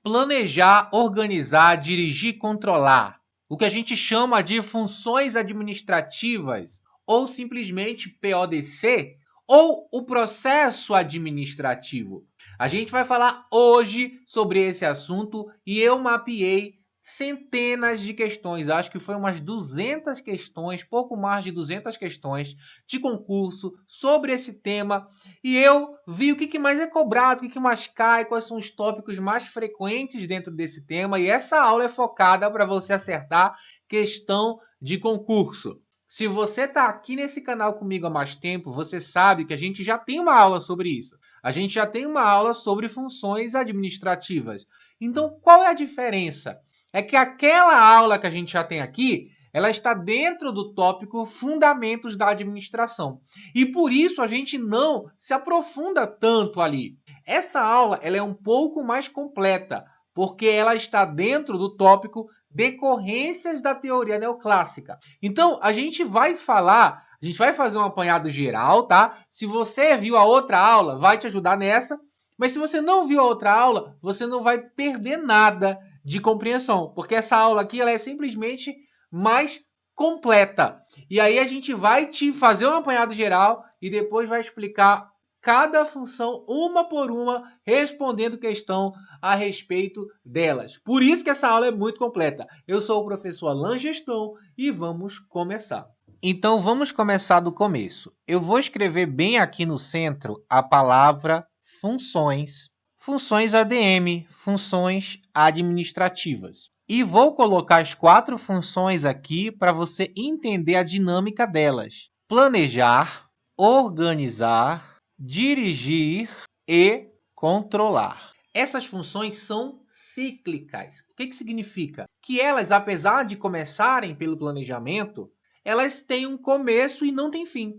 Planejar, organizar, dirigir, controlar. O que a gente chama de funções administrativas, ou simplesmente PODC, ou o processo administrativo. A gente vai falar hoje sobre esse assunto e eu mapeei centenas de questões, acho que foi umas 200 questões, pouco mais de 200 questões de concurso sobre esse tema, e eu vi o que mais é cobrado, o que mais cai, quais são os tópicos mais frequentes dentro desse tema, e essa aula é focada para você acertar questão de concurso. Se você está aqui nesse canal comigo há mais tempo, você sabe que a gente já tem uma aula sobre isso. A gente já tem uma aula sobre funções administrativas. Então, qual é a diferença? É que aquela aula que a gente já tem aqui, ela está dentro do tópico Fundamentos da Administração. E por isso a gente não se aprofunda tanto ali. Essa aula ela é um pouco mais completa, porque ela está dentro do tópico Decorrências da Teoria Neoclássica. Então, a gente vai fazer um apanhado geral, tá? Se você viu a outra aula, vai te ajudar nessa. Mas se você não viu a outra aula, você não vai perder nada de compreensão, porque essa aula aqui ela é simplesmente mais completa. E aí a gente vai te fazer um apanhado geral e depois vai explicar cada função uma por uma, respondendo questão a respeito delas. Por isso que essa aula é muito completa. Eu sou o professor Alan Gestão e vamos começar. Então vamos começar do começo. Eu vou escrever bem aqui no centro a palavra funções. Funções ADM, funções administrativas. E vou colocar as 4 funções aqui para você entender a dinâmica delas. Planejar, organizar, dirigir e controlar. Essas funções são cíclicas. O que significa? Que elas, apesar de começarem pelo planejamento, elas têm um começo e não têm fim.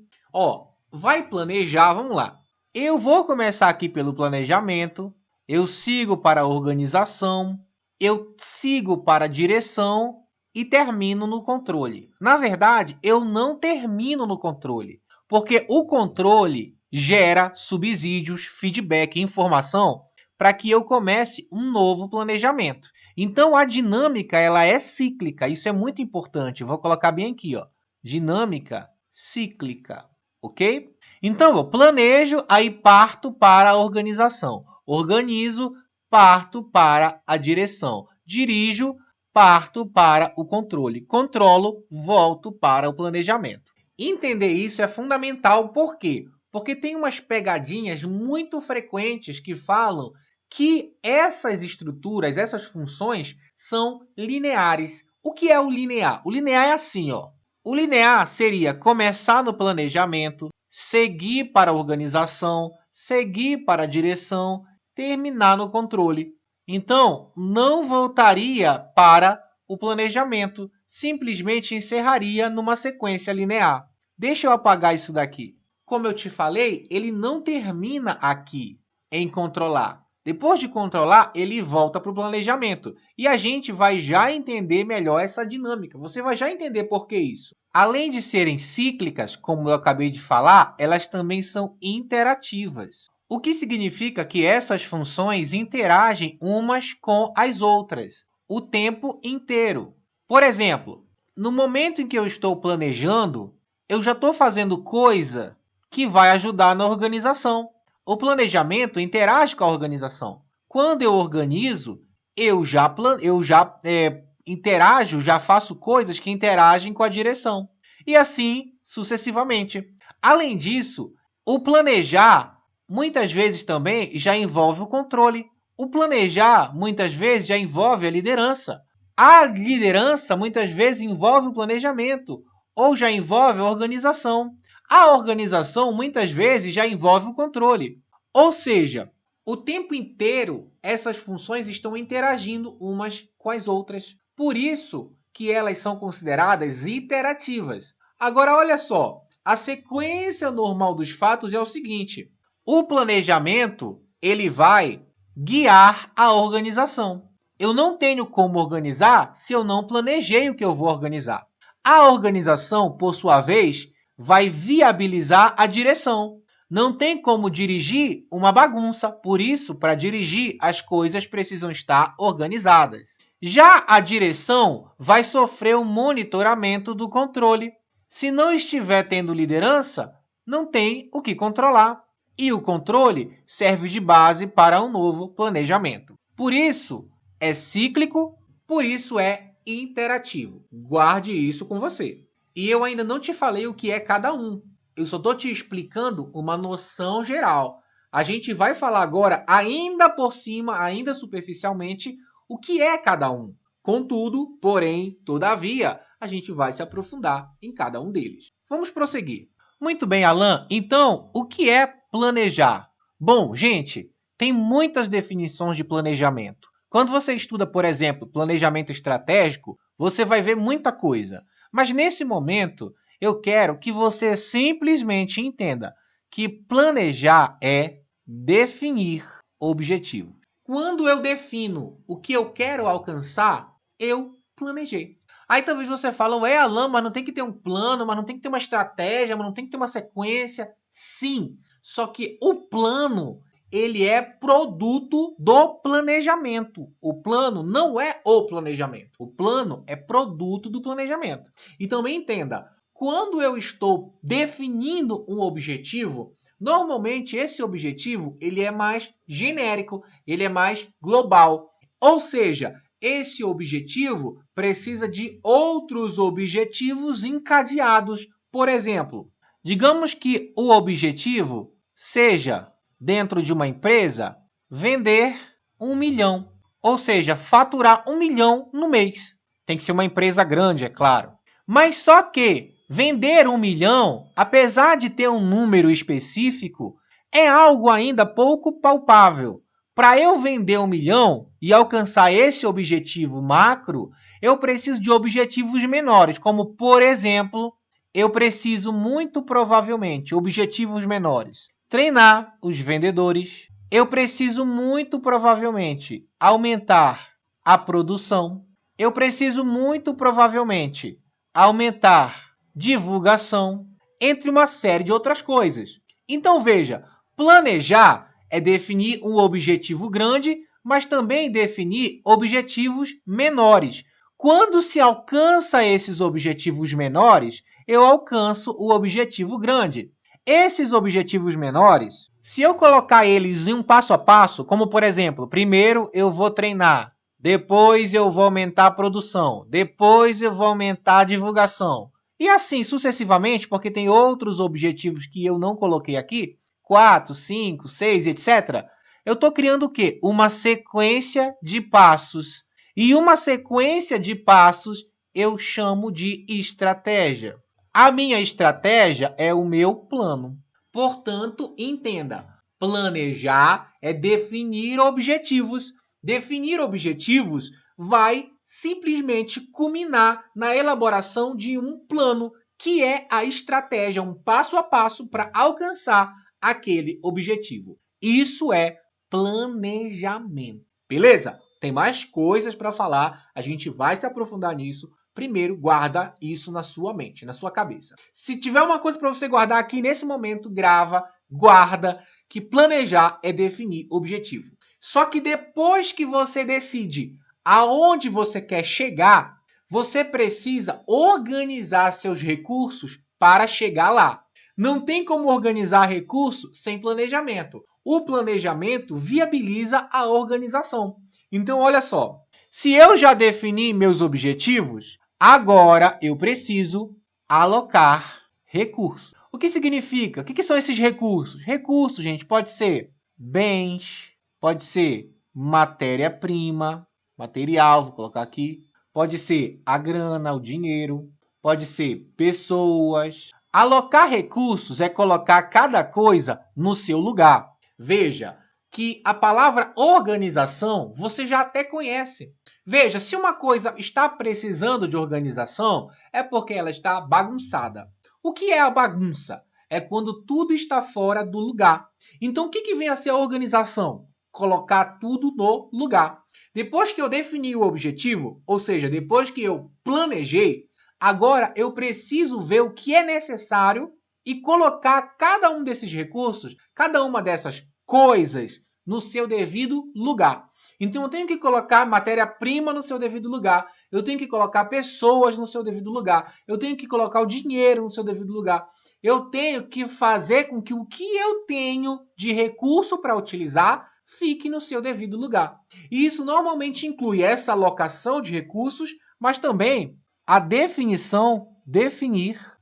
Vai planejar, vamos lá. Eu vou começar aqui pelo planejamento, eu sigo para a organização, eu sigo para a direção e termino no controle. Na verdade, eu não termino no controle, porque o controle gera subsídios, feedback e informação para que eu comece um novo planejamento. Então, a dinâmica ela é cíclica, isso é muito importante. Eu vou colocar bem aqui, dinâmica cíclica, ok? Então, eu planejo, aí parto para a organização. Organizo, parto para a direção. Dirijo, parto para o controle. Controlo, volto para o planejamento. Entender isso é fundamental, por quê? Porque tem umas pegadinhas muito frequentes que falam que essas estruturas, essas funções, são lineares. O que é o linear? O linear é assim, O linear seria começar no planejamento, seguir para a organização, seguir para a direção, terminar no controle. Então, não voltaria para o planejamento, simplesmente encerraria numa sequência linear. Deixa eu apagar isso daqui. Como eu te falei, ele não termina aqui em controlar. Depois de controlar, ele volta para o planejamento. E a gente vai já entender melhor essa dinâmica. Você vai já entender por que isso. Além de serem cíclicas, como eu acabei de falar, elas também são interativas. O que significa que essas funções interagem umas com as outras o tempo inteiro. Por exemplo, no momento em que eu estou planejando, eu já estou fazendo coisa que vai ajudar na organização. O planejamento interage com a organização. Quando eu organizo, eu já interajo, já faço coisas que interagem com a direção. E assim sucessivamente. Além disso, o planejar muitas vezes também já envolve o controle. O planejar muitas vezes já envolve a liderança. A liderança muitas vezes envolve o planejamento ou já envolve a organização. A organização muitas vezes já envolve o controle. Ou seja, o tempo inteiro essas funções estão interagindo umas com as outras. Por isso que elas são consideradas iterativas. Agora, olha só, a sequência normal dos fatos é o seguinte. O planejamento ele vai guiar a organização. Eu não tenho como organizar se eu não planejei o que eu vou organizar. A organização, por sua vez, vai viabilizar a direção. Não tem como dirigir uma bagunça, por isso, para dirigir, as coisas precisam estar organizadas. Já a direção vai sofrer o monitoramento do controle. Se não estiver tendo liderança, não tem o que controlar. E o controle serve de base para um novo planejamento. Por isso, é cíclico, por isso é interativo. Guarde isso com você. E eu ainda não te falei o que é cada um. Eu só estou te explicando uma noção geral. A gente vai falar agora, ainda por cima, ainda superficialmente, o que é cada um. Contudo, porém, todavia, a gente vai se aprofundar em cada um deles. Vamos prosseguir. Muito bem, Alan. Então, o que é planejar? Bom, gente, tem muitas definições de planejamento. Quando você estuda, por exemplo, planejamento estratégico, você vai ver muita coisa. Mas nesse momento, eu quero que você simplesmente entenda que planejar é definir objetivo. Quando eu defino o que eu quero alcançar, eu planejei. Aí talvez você fale, ué, Alan, mas não tem que ter um plano, mas não tem que ter uma estratégia, mas não tem que ter uma sequência. Sim, só que o plano, ele é produto do planejamento. O plano não é o planejamento. O plano é produto do planejamento. E também entenda, quando eu estou definindo um objetivo, normalmente esse objetivo ele é mais genérico, ele é mais global. Ou seja, esse objetivo precisa de outros objetivos encadeados. Por exemplo, digamos que o objetivo seja, dentro de uma empresa, vender 1 milhão. Ou seja, faturar 1 milhão no mês. Tem que ser uma empresa grande, é claro. Mas só que vender 1 milhão, apesar de ter um número específico, é algo ainda pouco palpável. Para eu vender 1 milhão e alcançar esse objetivo macro, eu preciso de objetivos menores, como, por exemplo, eu preciso muito provavelmente objetivos menores. Treinar os vendedores. Eu preciso muito provavelmente aumentar a produção. Eu preciso muito provavelmente aumentar divulgação, entre uma série de outras coisas. Então veja, planejar é definir um objetivo grande, mas também definir objetivos menores. Quando se alcança esses objetivos menores, eu alcanço o objetivo grande. Esses objetivos menores, se eu colocar eles em um passo a passo, como por exemplo, primeiro eu vou treinar, depois eu vou aumentar a produção, depois eu vou aumentar a divulgação, e assim sucessivamente, porque tem outros objetivos que eu não coloquei aqui, 4, 5, 6, etc. Eu estou criando o quê? Uma sequência de passos. E uma sequência de passos eu chamo de estratégia. A minha estratégia é o meu plano. Portanto, entenda, planejar é definir objetivos. Definir objetivos vai simplesmente culminar na elaboração de um plano, que é a estratégia, um passo a passo para alcançar aquele objetivo. Isso é planejamento. Beleza? Tem mais coisas para falar, a gente vai se aprofundar nisso. Primeiro, guarda isso na sua mente, na sua cabeça. Se tiver uma coisa para você guardar aqui nesse momento, grava, guarda, que planejar é definir objetivo. Só que depois que você decide aonde você quer chegar, você precisa organizar seus recursos para chegar lá. Não tem como organizar recurso sem planejamento. O planejamento viabiliza a organização. Então, olha só. Se eu já defini meus objetivos, agora eu preciso alocar recursos. O que significa? O que são esses recursos? Recursos, gente, pode ser bens, pode ser matéria-prima, material, vou colocar aqui. Pode ser a grana, o dinheiro. Pode ser pessoas. Alocar recursos é colocar cada coisa no seu lugar. Veja que a palavra organização você já até conhece. Veja, se uma coisa está precisando de organização, é porque ela está bagunçada. O que é a bagunça? É quando tudo está fora do lugar. Então, o que vem a ser a organização? Colocar tudo no lugar. Depois que eu defini o objetivo, ou seja, depois que eu planejei, agora eu preciso ver o que é necessário e colocar cada um desses recursos, cada uma dessas coisas, no seu devido lugar. Então, eu tenho que colocar matéria-prima no seu devido lugar, eu tenho que colocar pessoas no seu devido lugar, eu tenho que colocar o dinheiro no seu devido lugar, eu tenho que fazer com que o que eu tenho de recurso para utilizar fique no seu devido lugar. E isso normalmente inclui essa alocação de recursos, mas também a definir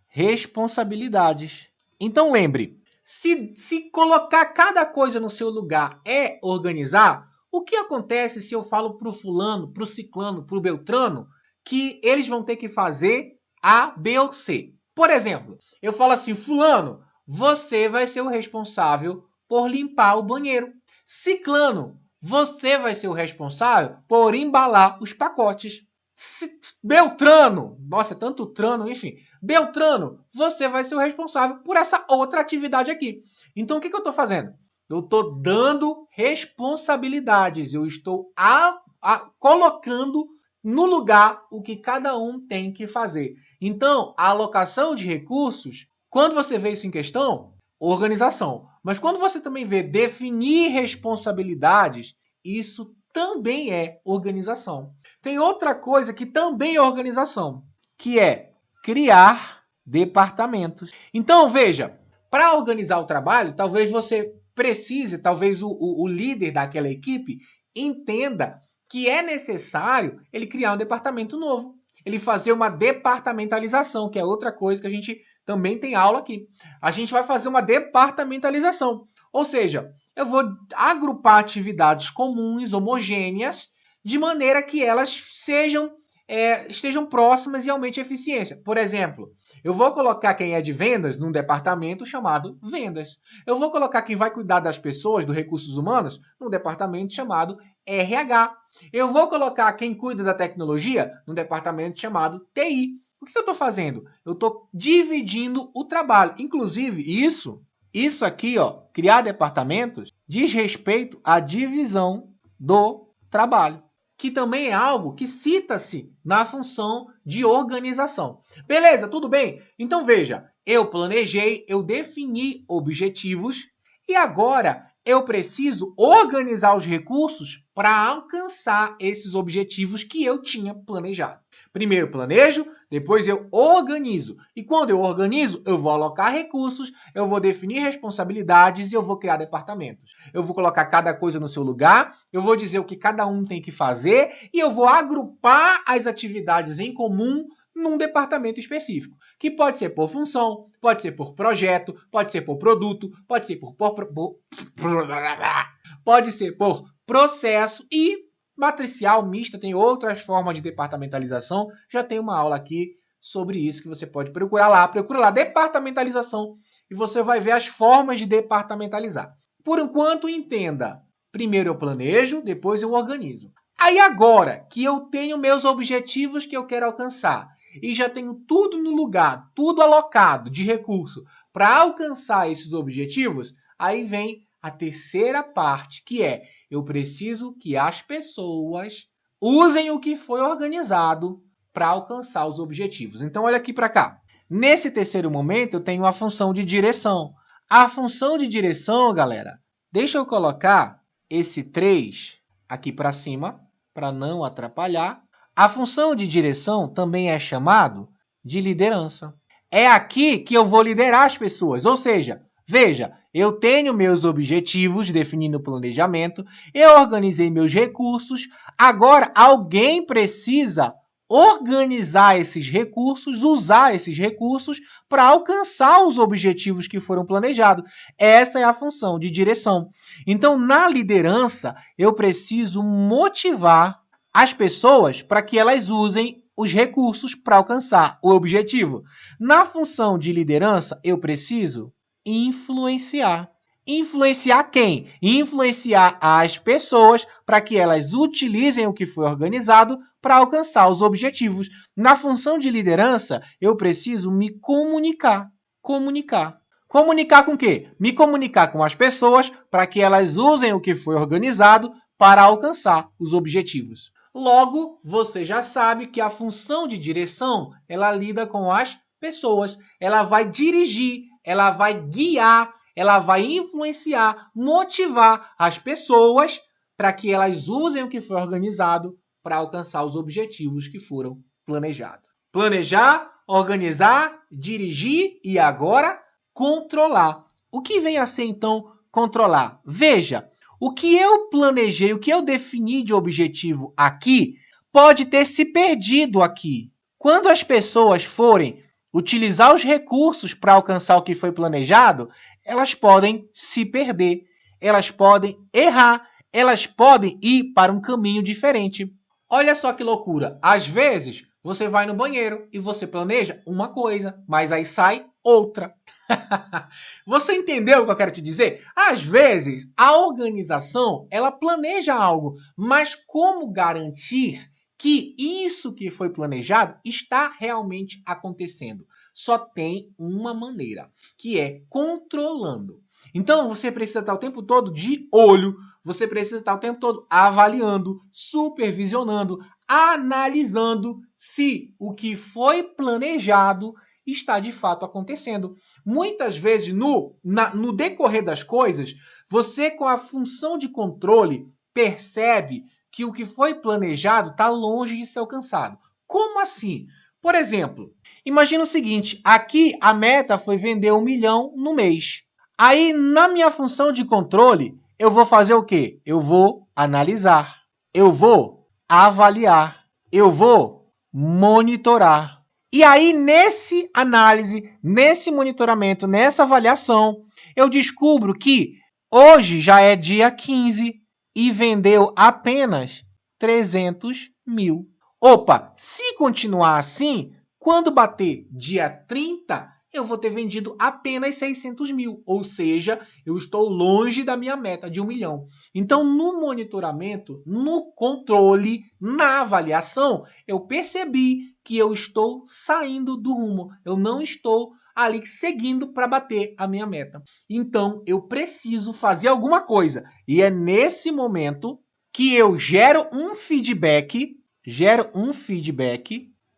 responsabilidades. Então lembre, se colocar cada coisa no seu lugar é organizar, o que acontece se eu falo para o fulano, para o ciclano, para o beltrano, que eles vão ter que fazer A, B ou C? Por exemplo, eu falo assim, fulano, você vai ser o responsável por limpar o banheiro. Ciclano, você vai ser o responsável por embalar os pacotes. Beltrano, nossa, tanto trano, enfim. Beltrano, você vai ser o responsável por essa outra atividade aqui. Então, o que eu estou fazendo? Eu estou dando responsabilidades. Eu estou colocando no lugar o que cada um tem que fazer. Então, a alocação de recursos, quando você vê isso em questão, organização. Mas quando você também vê definir responsabilidades, isso também é organização. Tem outra coisa que também é organização, que é criar departamentos. Então, veja, para organizar o trabalho, talvez você precise, talvez o líder daquela equipe entenda que é necessário ele criar um departamento novo, ele fazer uma departamentalização, que é outra coisa que a gente também tem aula aqui. A gente vai fazer uma departamentalização, ou seja, eu vou agrupar atividades comuns, homogêneas, de maneira que elas estejam próximas e aumente a eficiência. Por exemplo, eu vou colocar quem é de vendas num departamento chamado vendas. Eu vou colocar quem vai cuidar das pessoas, dos recursos humanos, num departamento chamado RH. Eu vou colocar quem cuida da tecnologia num departamento chamado TI. O que eu estou fazendo? Eu estou dividindo o trabalho. Inclusive, isso aqui, ó, criar departamentos, diz respeito à divisão do trabalho, que também é algo que cita-se na função de organização. Beleza, tudo bem? Então veja, eu planejei, eu defini objetivos e agora eu preciso organizar os recursos para alcançar esses objetivos que eu tinha planejado. Primeiro eu planejo, depois eu organizo. E quando eu organizo, eu vou alocar recursos, eu vou definir responsabilidades e eu vou criar departamentos. Eu vou colocar cada coisa no seu lugar, eu vou dizer o que cada um tem que fazer e eu vou agrupar as atividades em comum num departamento específico, que pode ser por função, pode ser por projeto, pode ser por produto, pode ser pode ser por processo e matricial, mista, tem outras formas de departamentalização. Já tem uma aula aqui sobre isso que você pode procurar lá. Procura lá, departamentalização, e você vai ver as formas de departamentalizar. Por enquanto, entenda. Primeiro eu planejo, depois eu organizo. Aí agora que eu tenho meus objetivos que eu quero alcançar e já tenho tudo no lugar, tudo alocado de recurso para alcançar esses objetivos, aí vem a terceira parte, que é eu preciso que as pessoas usem o que foi organizado para alcançar os objetivos. Então, olha aqui para cá. Nesse terceiro momento, eu tenho a função de direção. A função de direção, galera, deixa eu colocar esse 3 aqui para cima, para não atrapalhar. A função de direção também é chamado de liderança. É aqui que eu vou liderar as pessoas, ou seja, veja, eu tenho meus objetivos definindo o planejamento, eu organizei meus recursos, agora alguém precisa organizar esses recursos, usar esses recursos para alcançar os objetivos que foram planejados. Essa é a função de direção. Então, na liderança, eu preciso motivar as pessoas para que elas usem os recursos para alcançar o objetivo. Na função de liderança, eu preciso influenciar. Influenciar quem? Influenciar as pessoas para que elas utilizem o que foi organizado para alcançar os objetivos. Na função de liderança, eu preciso me comunicar. Comunicar. Comunicar com o quê? Me comunicar com as pessoas para que elas usem o que foi organizado para alcançar os objetivos. Logo, você já sabe que a função de direção, ela lida com as pessoas, ela vai dirigir, ela vai guiar, ela vai influenciar, motivar as pessoas para que elas usem o que foi organizado para alcançar os objetivos que foram planejados. Planejar, organizar, dirigir e agora controlar. O que vem a ser, então, controlar? Veja, o que eu planejei, o que eu defini de objetivo aqui, pode ter se perdido aqui. Quando as pessoas forem utilizar os recursos para alcançar o que foi planejado, elas podem se perder, elas podem errar, elas podem ir para um caminho diferente. Olha só que loucura. Às vezes, você vai no banheiro e você planeja uma coisa, mas aí sai outra. Você entendeu o que eu quero te dizer? Às vezes, a organização, ela planeja algo, mas como garantir que isso que foi planejado está realmente acontecendo? Só tem uma maneira, que é controlando. Então, você precisa estar o tempo todo de olho, você precisa estar o tempo todo avaliando, supervisionando, analisando se o que foi planejado está de fato acontecendo. Muitas vezes, no decorrer das coisas, você, com a função de controle, percebe que o que foi planejado está longe de ser alcançado. Como assim? Por exemplo, imagina o seguinte, aqui a meta foi vender 1 milhão no mês. Aí, na minha função de controle, eu vou fazer o quê? Eu vou analisar, eu vou avaliar, eu vou monitorar. E aí, nesse análise, nesse monitoramento, nessa avaliação, eu descubro que hoje já é dia 15 e vendeu apenas 300 mil. Opa, se continuar assim, quando bater dia 30, eu vou ter vendido apenas 600 mil. Ou seja, eu estou longe da minha meta de 1 milhão. Então, no monitoramento, no controle, na avaliação, eu percebi que eu estou saindo do rumo. Eu não estou ali seguindo para bater a minha meta. Então, eu preciso fazer alguma coisa. E é nesse momento que eu gero um feedback,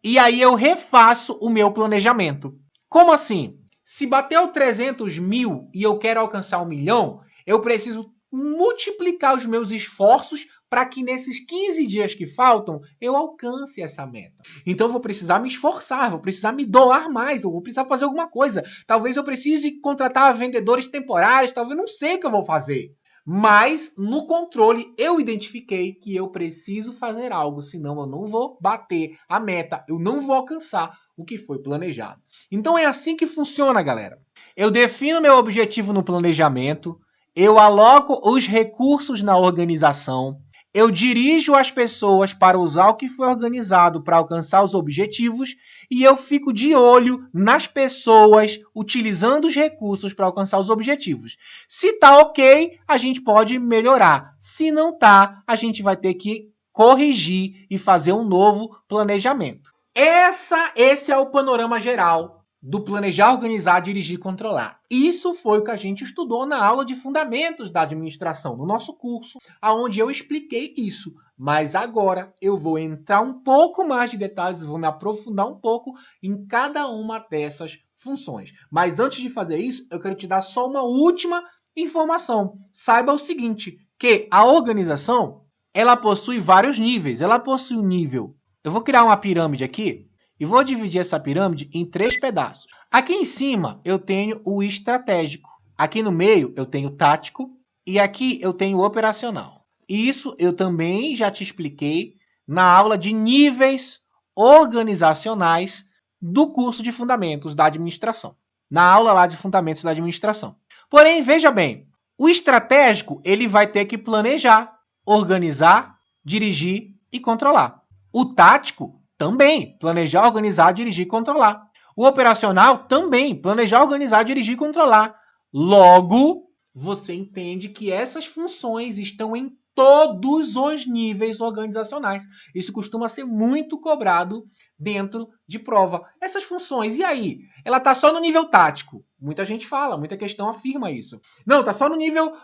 e aí eu refaço o meu planejamento. Como assim? Se bateu 300 mil e eu quero alcançar 1 milhão, eu preciso multiplicar os meus esforços para que nesses 15 dias que faltam, eu alcance essa meta. Então, eu vou precisar me esforçar, vou precisar me doar mais, eu vou precisar fazer alguma coisa. Talvez eu precise contratar vendedores temporários, talvez não sei o que eu vou fazer. Mas, no controle, eu identifiquei que eu preciso fazer algo, senão eu não vou bater a meta, eu não vou alcançar o que foi planejado. Então, é assim que funciona, galera. Eu defino meu objetivo no planejamento, eu aloco os recursos na organização, eu dirijo as pessoas para usar o que foi organizado para alcançar os objetivos e eu fico de olho nas pessoas utilizando os recursos para alcançar os objetivos. Se tá ok, a gente pode melhorar. Se não tá, a gente vai ter que corrigir e fazer um novo planejamento. Esse é o panorama geral do planejar, organizar, dirigir e controlar. Isso foi o que a gente estudou na aula de fundamentos da administração, no nosso curso, onde eu expliquei isso. Mas agora eu vou entrar um pouco mais de detalhes, vou me aprofundar um pouco em cada uma dessas funções. Mas antes de fazer isso, eu quero te dar só uma última informação. Saiba o seguinte, que a organização, ela possui vários níveis. Ela possui um nível. Eu vou criar uma pirâmide aqui, e vou dividir essa pirâmide em 3 pedaços. Aqui em cima eu tenho o estratégico. Aqui no meio eu tenho o tático. E aqui eu tenho o operacional. Isso eu também já te expliquei na aula de níveis organizacionais do curso de Fundamentos da Administração. Na aula lá de Fundamentos da Administração. Porém, veja bem, o estratégico ele vai ter que planejar, organizar, dirigir e controlar. O tático também, planejar, organizar, dirigir e controlar. O operacional também, planejar, organizar, dirigir e controlar. Logo, você entende que essas funções estão em todos os níveis organizacionais. Isso costuma ser muito cobrado dentro de prova. Essas funções, e aí? Ela está só no nível tático? Muita gente fala, muita questão afirma isso. Não, está só no nível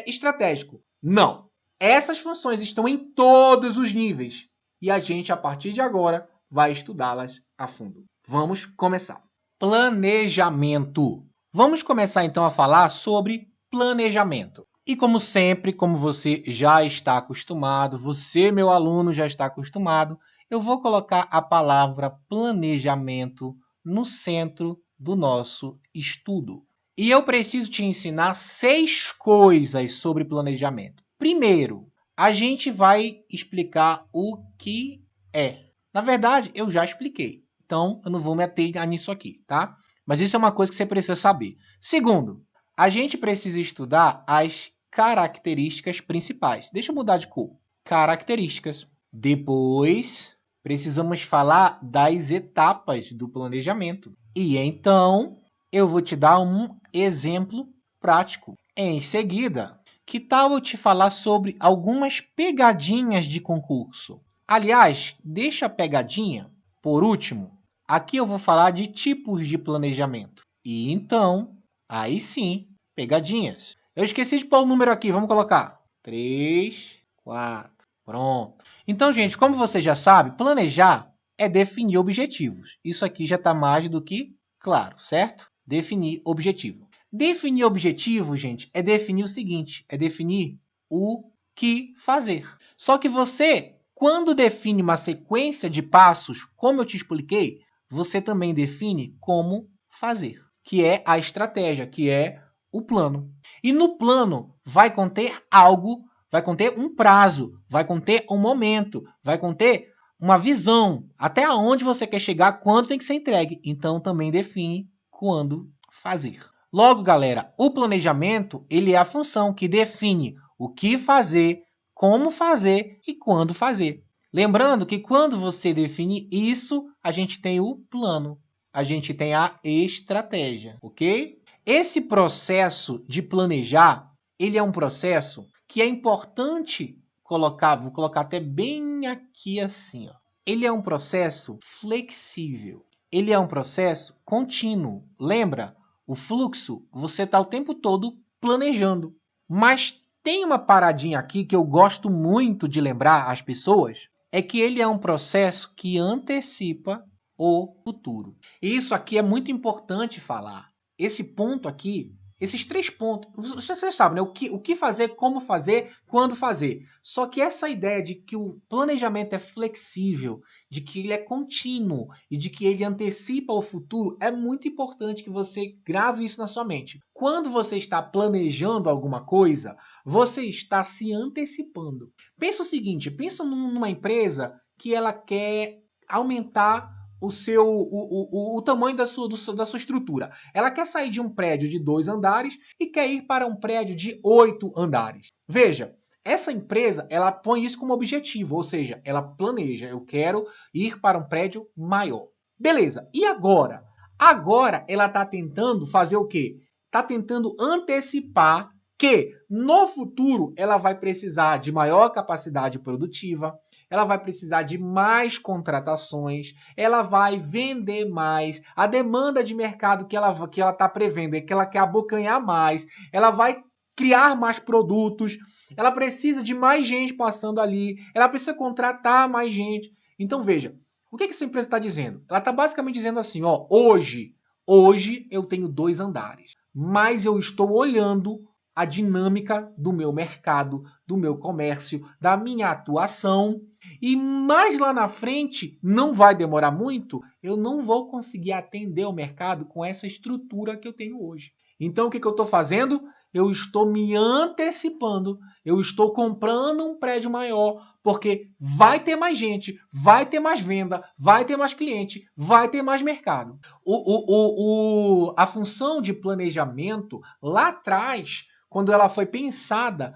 estratégico. Não. Essas funções estão em todos os níveis. E a gente, a partir de agora, vai estudá-las a fundo. Vamos começar. Planejamento. Vamos começar então a falar sobre planejamento. E como sempre, como você já está acostumado, você, meu aluno, já está acostumado, eu vou colocar a palavra planejamento no centro do nosso estudo. E eu preciso te ensinar 6 coisas sobre planejamento. Primeiro, a gente vai explicar o que é. Na verdade, eu já expliquei. Então, eu não vou me ater nisso aqui, tá? Mas isso é uma coisa que você precisa saber. Segundo, a gente precisa estudar as características principais. Deixa eu mudar de cor. Características. Depois, precisamos falar das etapas do planejamento. E então, eu vou te dar um exemplo prático. Em seguida, que tal eu te falar sobre algumas pegadinhas de concurso? Aliás, deixa a pegadinha por último. Aqui eu vou falar de tipos de planejamento. E então, aí sim, pegadinhas. Eu esqueci de pôr o número aqui, vamos colocar. 3, 4, pronto. Então, gente, como você já sabe, planejar é definir objetivos. Isso aqui já está mais do que claro, certo? Definir objetivo. Definir objetivo, gente, é definir o seguinte, é definir o que fazer. Só que você, quando define uma sequência de passos, como eu te expliquei, você também define como fazer, que é a estratégia, que é o plano. E no plano vai conter algo, vai conter um prazo, vai conter um momento, vai conter uma visão, até onde você quer chegar, quando tem que ser entregue. Então também define quando fazer. Logo, galera, o planejamento ele é a função que define o que fazer, como fazer e quando fazer. Lembrando que quando você define isso, a gente tem o plano, a gente tem a estratégia, ok? Esse processo de planejar, ele é um processo que é importante colocar, vou colocar até bem aqui assim, ó. Ele é um processo flexível, ele é um processo contínuo. Lembra? O fluxo, você está o tempo todo planejando. Mas tem uma paradinha aqui que eu gosto muito de lembrar às pessoas, é que ele é um processo que antecipa o futuro. E isso aqui é muito importante falar. Esse ponto aqui, esses 3 pontos, você sabe, né? O que fazer, como fazer, quando fazer. Só que essa ideia de que o planejamento é flexível, de que ele é contínuo e de que ele antecipa o futuro, é muito importante que você grave isso na sua mente. Quando você está planejando alguma coisa, você está se antecipando. Pensa o seguinte, pensa numa empresa que ela quer aumentar o tamanho da sua estrutura. Ela quer sair de um prédio de 2 andares e quer ir para um prédio de 8 andares. Veja, essa empresa, ela põe isso como objetivo, ou seja, ela planeja, eu quero ir para um prédio maior. Beleza, e agora? Agora ela está tentando fazer o quê? Está tentando antecipar que no futuro ela vai precisar de maior capacidade produtiva, ela vai precisar de mais contratações, ela vai vender mais, a demanda de mercado que ela está prevendo é que ela quer abocanhar mais, ela vai criar mais produtos, ela precisa de mais gente passando ali, ela precisa contratar mais gente. Então veja, o que essa empresa está dizendo? Ela está basicamente dizendo assim, ó, hoje eu tenho 2 andares, mas eu estou olhando a dinâmica do meu mercado, do meu comércio, da minha atuação. E mais lá na frente, não vai demorar muito, eu não vou conseguir atender o mercado com essa estrutura que eu tenho hoje. Então, o que eu estou fazendo? Eu estou me antecipando, eu estou comprando um prédio maior, porque vai ter mais gente, vai ter mais venda, vai ter mais cliente, vai ter mais mercado. A função de planejamento lá atrás, quando ela foi pensada,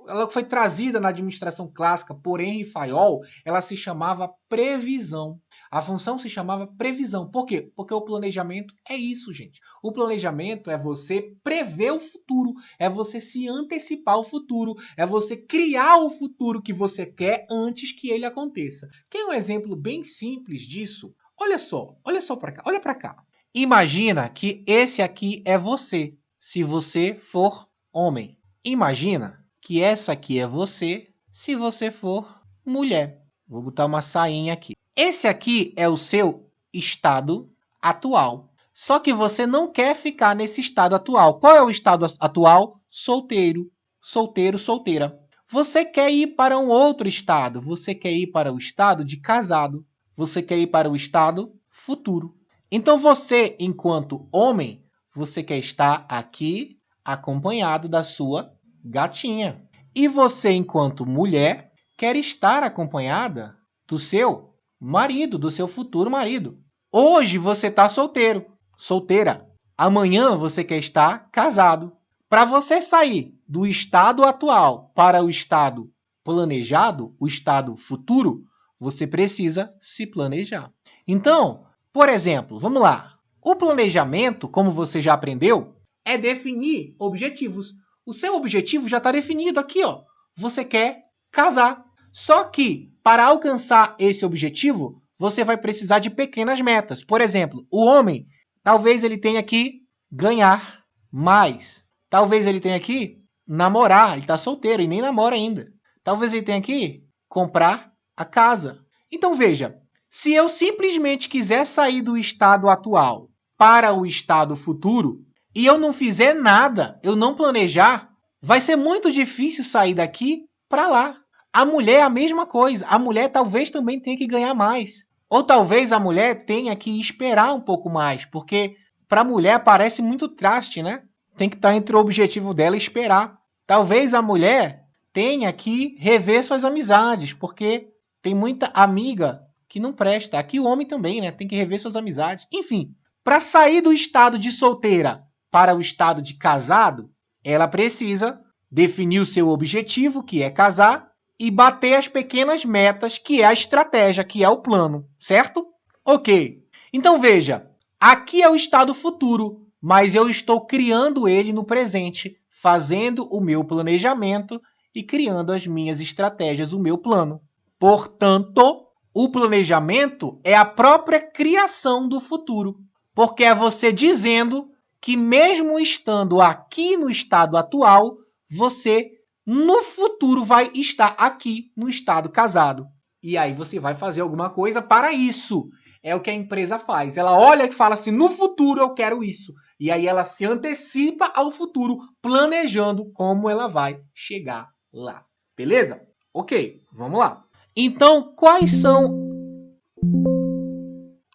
ela foi trazida na administração clássica por Henry Fayol, ela se chamava previsão. A função se chamava previsão. Por quê? Porque o planejamento é isso, gente. O planejamento é você prever o futuro, é você se antecipar ao futuro, é você criar o futuro que você quer antes que ele aconteça. Quer um exemplo bem simples disso? Olha só para cá, olha para cá. Imagina que esse aqui é você, se você for homem. Imagina que essa aqui é você, se você for mulher. Vou botar uma sainha aqui. Esse aqui é o seu estado atual. Só que você não quer ficar nesse estado atual. Qual é o estado atual? Solteiro, solteiro, solteira. Você quer ir para um outro estado. Você quer ir para o estado de casado. Você quer ir para o estado futuro. Então você, enquanto homem, você quer estar aqui acompanhado da sua gatinha. E você, enquanto mulher, quer estar acompanhada do seu marido, do seu futuro marido. Hoje você está solteiro, solteira. Amanhã você quer estar casado. Para você sair do estado atual para o estado planejado, o estado futuro, você precisa se planejar. Então, por exemplo, vamos lá. O planejamento, como você já aprendeu, é definir objetivos. O seu objetivo já está definido aqui, ó. Você quer casar. Só que, para alcançar esse objetivo, você vai precisar de pequenas metas. Por exemplo, o homem, talvez ele tenha que ganhar mais. Talvez ele tenha que namorar. Ele está solteiro e nem namora ainda. Talvez ele tenha que comprar a casa. Então, veja, se eu simplesmente quiser sair do estado atual para o estado futuro e eu não fizer nada, eu não planejar, vai ser muito difícil sair daqui para lá. A mulher é a mesma coisa. A mulher talvez também tenha que ganhar mais. Ou talvez a mulher tenha que esperar um pouco mais, porque para a mulher parece muito traste, né? Tem que estar entre o objetivo dela e esperar. Talvez a mulher tenha que rever suas amizades, porque tem muita amiga que não presta. Aqui o homem também, né? Tem que rever suas amizades. Enfim, para sair do estado de solteira para o estado de casado, ela precisa definir o seu objetivo, que é casar, e bater as pequenas metas, que é a estratégia, que é o plano, certo? Ok. Então veja, aqui é o estado futuro, mas eu estou criando ele no presente, fazendo o meu planejamento e criando as minhas estratégias, o meu plano. Portanto, o planejamento é a própria criação do futuro, porque é você dizendo que mesmo estando aqui no estado atual, você no futuro vai estar aqui no estado casado. E aí você vai fazer alguma coisa para isso. É o que a empresa faz. Ela olha e fala assim, no futuro eu quero isso. E aí ela se antecipa ao futuro, planejando como ela vai chegar lá. Beleza? Ok, vamos lá. Então, quais são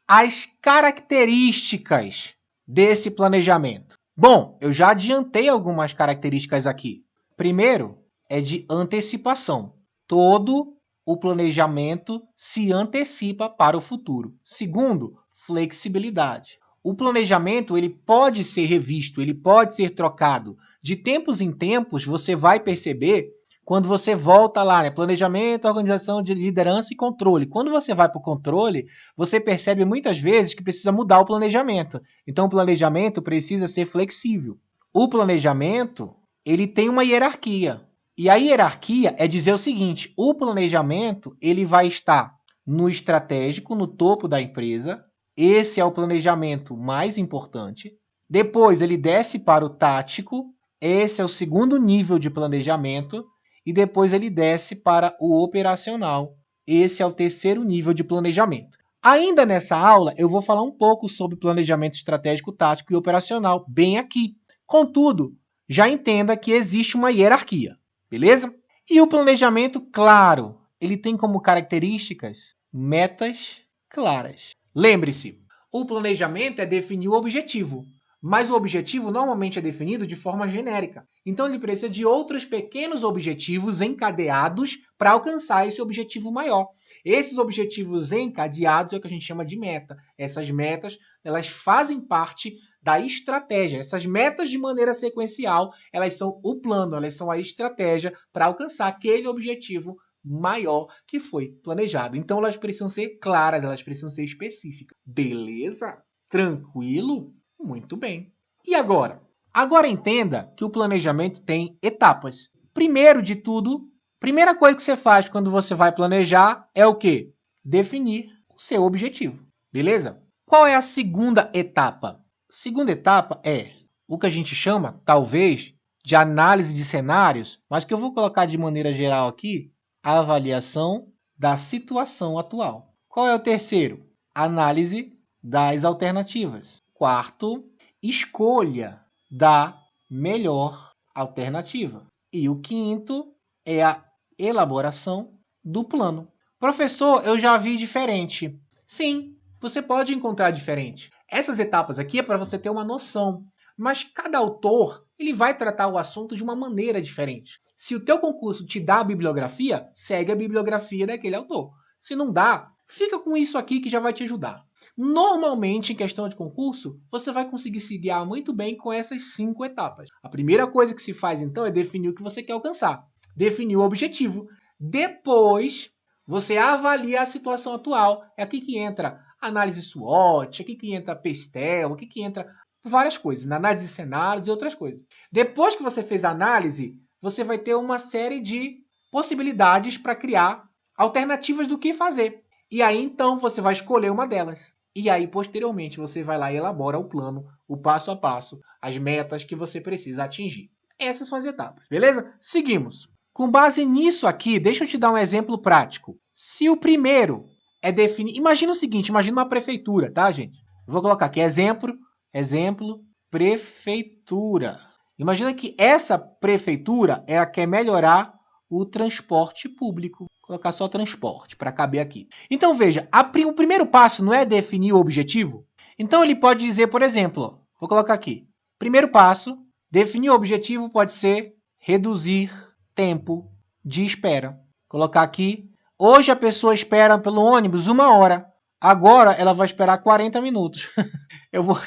as características desse planejamento? Bom, eu já adiantei algumas características aqui. Primeiro, é de antecipação. Todo o planejamento se antecipa para o futuro. Segundo, flexibilidade. O planejamento ele pode ser revisto, ele pode ser trocado. De tempos em tempos, você vai perceber quando você volta lá, né? Planejamento, organização de liderança e controle. Quando você vai para o controle, você percebe muitas vezes que precisa mudar o planejamento. Então, o planejamento precisa ser flexível. O planejamento, ele tem uma hierarquia. E a hierarquia é dizer o seguinte, o planejamento, ele vai estar no estratégico, no topo da empresa. Esse é o planejamento mais importante. Depois, ele desce para o tático. Esse é o segundo nível de planejamento. E depois ele desce para o operacional. Esse é o terceiro nível de planejamento. Ainda nessa aula, eu vou falar um pouco sobre planejamento estratégico, tático e operacional, bem aqui. Contudo, já entenda que existe uma hierarquia, beleza? E o planejamento, claro, ele tem como características metas claras. Lembre-se, o planejamento é definir o objetivo. Mas o objetivo normalmente é definido de forma genérica. Então, ele precisa de outros pequenos objetivos encadeados para alcançar esse objetivo maior. Esses objetivos encadeados é o que a gente chama de meta. Essas metas, elas fazem parte da estratégia. Essas metas, de maneira sequencial, elas são o plano, elas são a estratégia para alcançar aquele objetivo maior que foi planejado. Então, elas precisam ser claras, elas precisam ser específicas. Beleza? Tranquilo? Muito bem. E agora? Agora entenda que o planejamento tem etapas. Primeiro de tudo, primeira coisa que você faz quando você vai planejar é o quê? Definir o seu objetivo. Beleza? Qual é a segunda etapa? Segunda etapa é o que a gente chama, talvez, de análise de cenários, mas que eu vou colocar de maneira geral aqui, a avaliação da situação atual. Qual é o terceiro? Análise das alternativas. Quarto, escolha da melhor alternativa. E o quinto é a elaboração do plano. Professor, eu já vi diferente. Sim, você pode encontrar diferente. Essas etapas aqui é para você ter uma noção, mas cada autor ele vai tratar o assunto de uma maneira diferente. Se o teu concurso te dá a bibliografia, segue a bibliografia daquele autor. Se não dá, fica com isso aqui que já vai te ajudar. Normalmente, em questão de concurso, você vai conseguir se guiar muito bem com essas 5 etapas. A primeira coisa que se faz, então, é definir o que você quer alcançar. Definir o objetivo. Depois, você avalia a situação atual. É aqui que entra análise SWOT, aqui que entra PESTEL, aqui que entra várias coisas, na análise de cenários e outras coisas. Depois que você fez a análise, você vai ter uma série de possibilidades para criar alternativas do que fazer. E aí, então, você vai escolher uma delas. E aí, posteriormente, você vai lá e elabora o plano, o passo a passo, as metas que você precisa atingir. Essas são as etapas, beleza? Seguimos. Com base nisso aqui, deixa eu te dar um exemplo prático. Se o primeiro é definir... Imagina o seguinte, imagina uma prefeitura, tá, gente? Eu vou colocar aqui exemplo, prefeitura. Imagina que essa prefeitura ela quer melhorar o transporte público. Vou colocar só transporte para caber aqui. Então, veja, o primeiro passo não é definir o objetivo? Então, ele pode dizer, por exemplo, ó, vou colocar aqui. Primeiro passo, definir o objetivo pode ser reduzir tempo de espera. Colocar aqui, hoje a pessoa espera pelo ônibus 1 hora. Agora, ela vai esperar 40 minutos.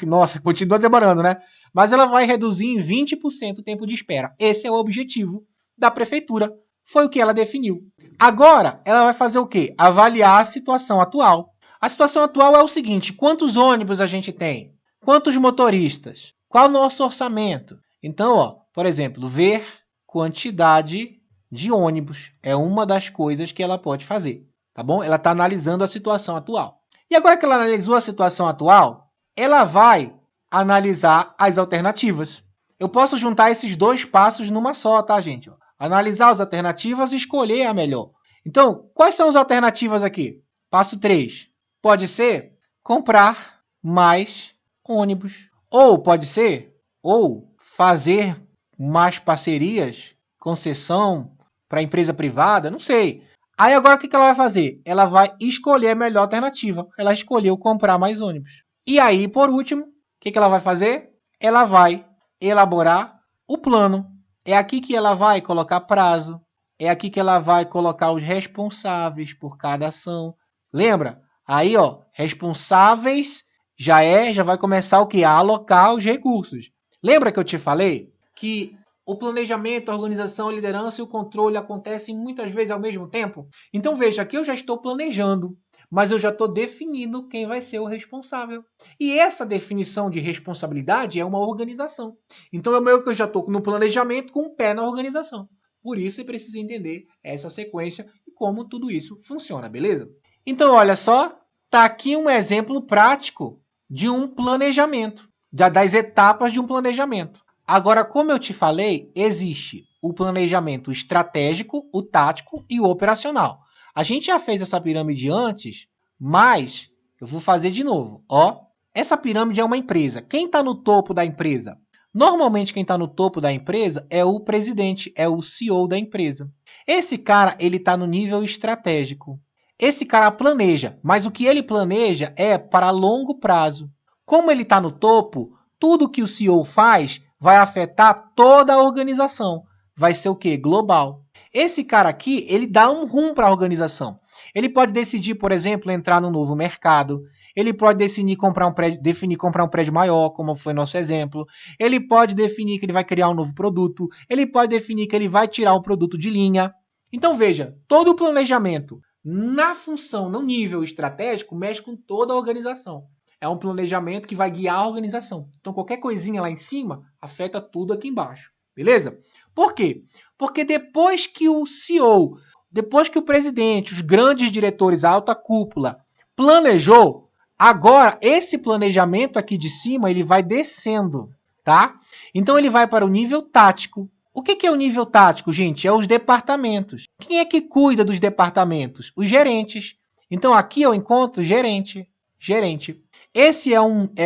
Nossa, continua demorando, né? Mas ela vai reduzir em 20% o tempo de espera. Esse é o objetivo da prefeitura. Foi o que ela definiu. Agora, ela vai fazer o quê? Avaliar a situação atual. A situação atual é o seguinte, quantos ônibus a gente tem? Quantos motoristas? Qual o nosso orçamento? Então, ó, por exemplo, ver quantidade de ônibus é uma das coisas que ela pode fazer, tá bom? Ela está analisando a situação atual. E agora que ela analisou a situação atual, ela vai analisar as alternativas. Eu posso juntar esses 2 passos numa só, tá, gente? Analisar as alternativas e escolher a melhor. Então, quais são as alternativas aqui? Passo 3. Pode ser comprar mais ônibus. Ou pode ser fazer mais parcerias, concessão para empresa privada, não sei. Aí agora o que ela vai fazer? Ela vai escolher a melhor alternativa. Ela escolheu comprar mais ônibus. E aí, por último, o que ela vai fazer? Ela vai elaborar o plano. É aqui que ela vai colocar prazo. É aqui que ela vai colocar os responsáveis por cada ação. Lembra? Aí, ó, responsáveis já vai começar o quê? A alocar os recursos. Lembra que eu te falei que o planejamento, a organização, a liderança e o controle acontecem muitas vezes ao mesmo tempo? Então, veja, aqui eu já estou planejando, mas eu já estou definindo quem vai ser o responsável. E essa definição de responsabilidade é uma organização. Então, é meio que eu já estou no planejamento com o pé na organização. Por isso, você precisa entender essa sequência e como tudo isso funciona, beleza? Então, olha só, tá aqui um exemplo prático de um planejamento, das etapas de um planejamento. Agora, como eu te falei, existe o planejamento estratégico, o tático e o operacional. A gente já fez essa pirâmide antes, mas eu vou fazer de novo. Ó, essa pirâmide é uma empresa. Quem está no topo da empresa? Normalmente, quem está no topo da empresa é o presidente, é o CEO da empresa. Esse cara, ele está no nível estratégico. Esse cara planeja, mas o que ele planeja é para longo prazo. Como ele está no topo, tudo que o CEO faz vai afetar toda a organização. Vai ser o quê? Global. Esse cara aqui, ele dá um rumo para a organização. Ele pode decidir, por exemplo, entrar no novo mercado. Ele pode definir comprar um prédio maior, como foi nosso exemplo. Ele pode definir que ele vai criar um novo produto. Ele pode definir que ele vai tirar um produto de linha. Então, veja, todo o planejamento na função, no nível estratégico, mexe com toda a organização. É um planejamento que vai guiar a organização. Então, qualquer coisinha lá em cima afeta tudo aqui embaixo. Beleza? Por quê? Porque depois que o CEO, depois que o presidente, os grandes diretores, a alta cúpula, planejou, agora esse planejamento aqui de cima, ele vai descendo, tá? Então, ele vai para o nível tático. O que é o nível tático, gente? É os departamentos. Quem é que cuida dos departamentos? Os gerentes. Então, aqui eu encontro gerente. Esse é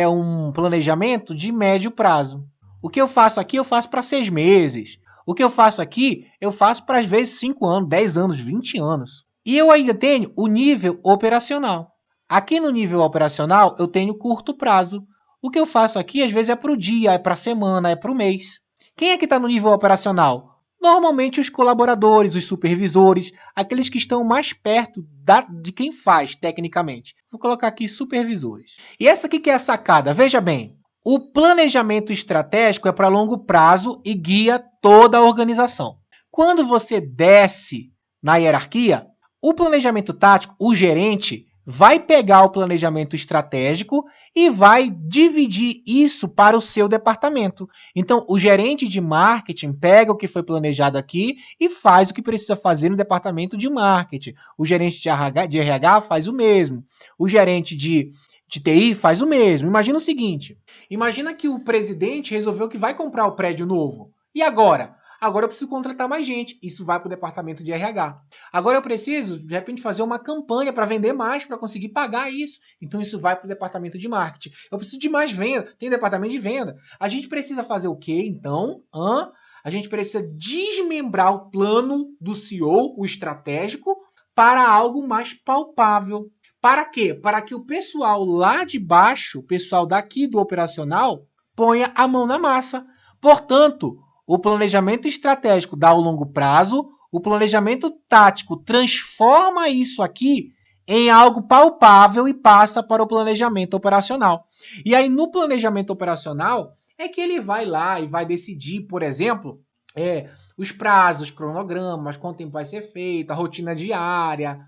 um planejamento de médio prazo. O que eu faço aqui, eu faço para 6 meses. O que eu faço aqui, eu faço para, às vezes, 5 anos, 10 anos, 20 anos. E eu ainda tenho o nível operacional. Aqui no nível operacional, eu tenho curto prazo. O que eu faço aqui, às vezes, é para o dia, é para a semana, é para o mês. Quem é que está no nível operacional? Normalmente os colaboradores, os supervisores, aqueles que estão mais perto de quem faz tecnicamente. Vou colocar aqui supervisores. E essa aqui que é a sacada, veja bem. O planejamento estratégico é para longo prazo e guia toda a organização. Quando você desce na hierarquia, o planejamento tático, o gerente, vai pegar o planejamento estratégico e vai dividir isso para o seu departamento. Então, o gerente de marketing pega o que foi planejado aqui e faz o que precisa fazer no departamento de marketing. O gerente de RH faz o mesmo. O gerente de TI faz o mesmo. Imagina o seguinte, imagina que o presidente resolveu que vai comprar o prédio novo. E agora? Agora eu preciso contratar mais gente. Isso vai para o departamento de RH. Agora eu preciso, de repente, fazer uma campanha para vender mais, para conseguir pagar isso. Então isso vai para o departamento de marketing. Eu preciso de mais venda. Tem departamento de venda. A gente precisa fazer o quê, então? A gente precisa desmembrar o plano do CEO, o estratégico, para algo mais palpável. Para quê? Para que o pessoal lá de baixo, o pessoal daqui do operacional, ponha a mão na massa. Portanto, o planejamento estratégico dá o longo prazo, o planejamento tático transforma isso aqui em algo palpável e passa para o planejamento operacional. E aí, no planejamento operacional, é que ele vai lá e vai decidir, por exemplo, os prazos, cronogramas, quanto tempo vai ser feito, a rotina diária,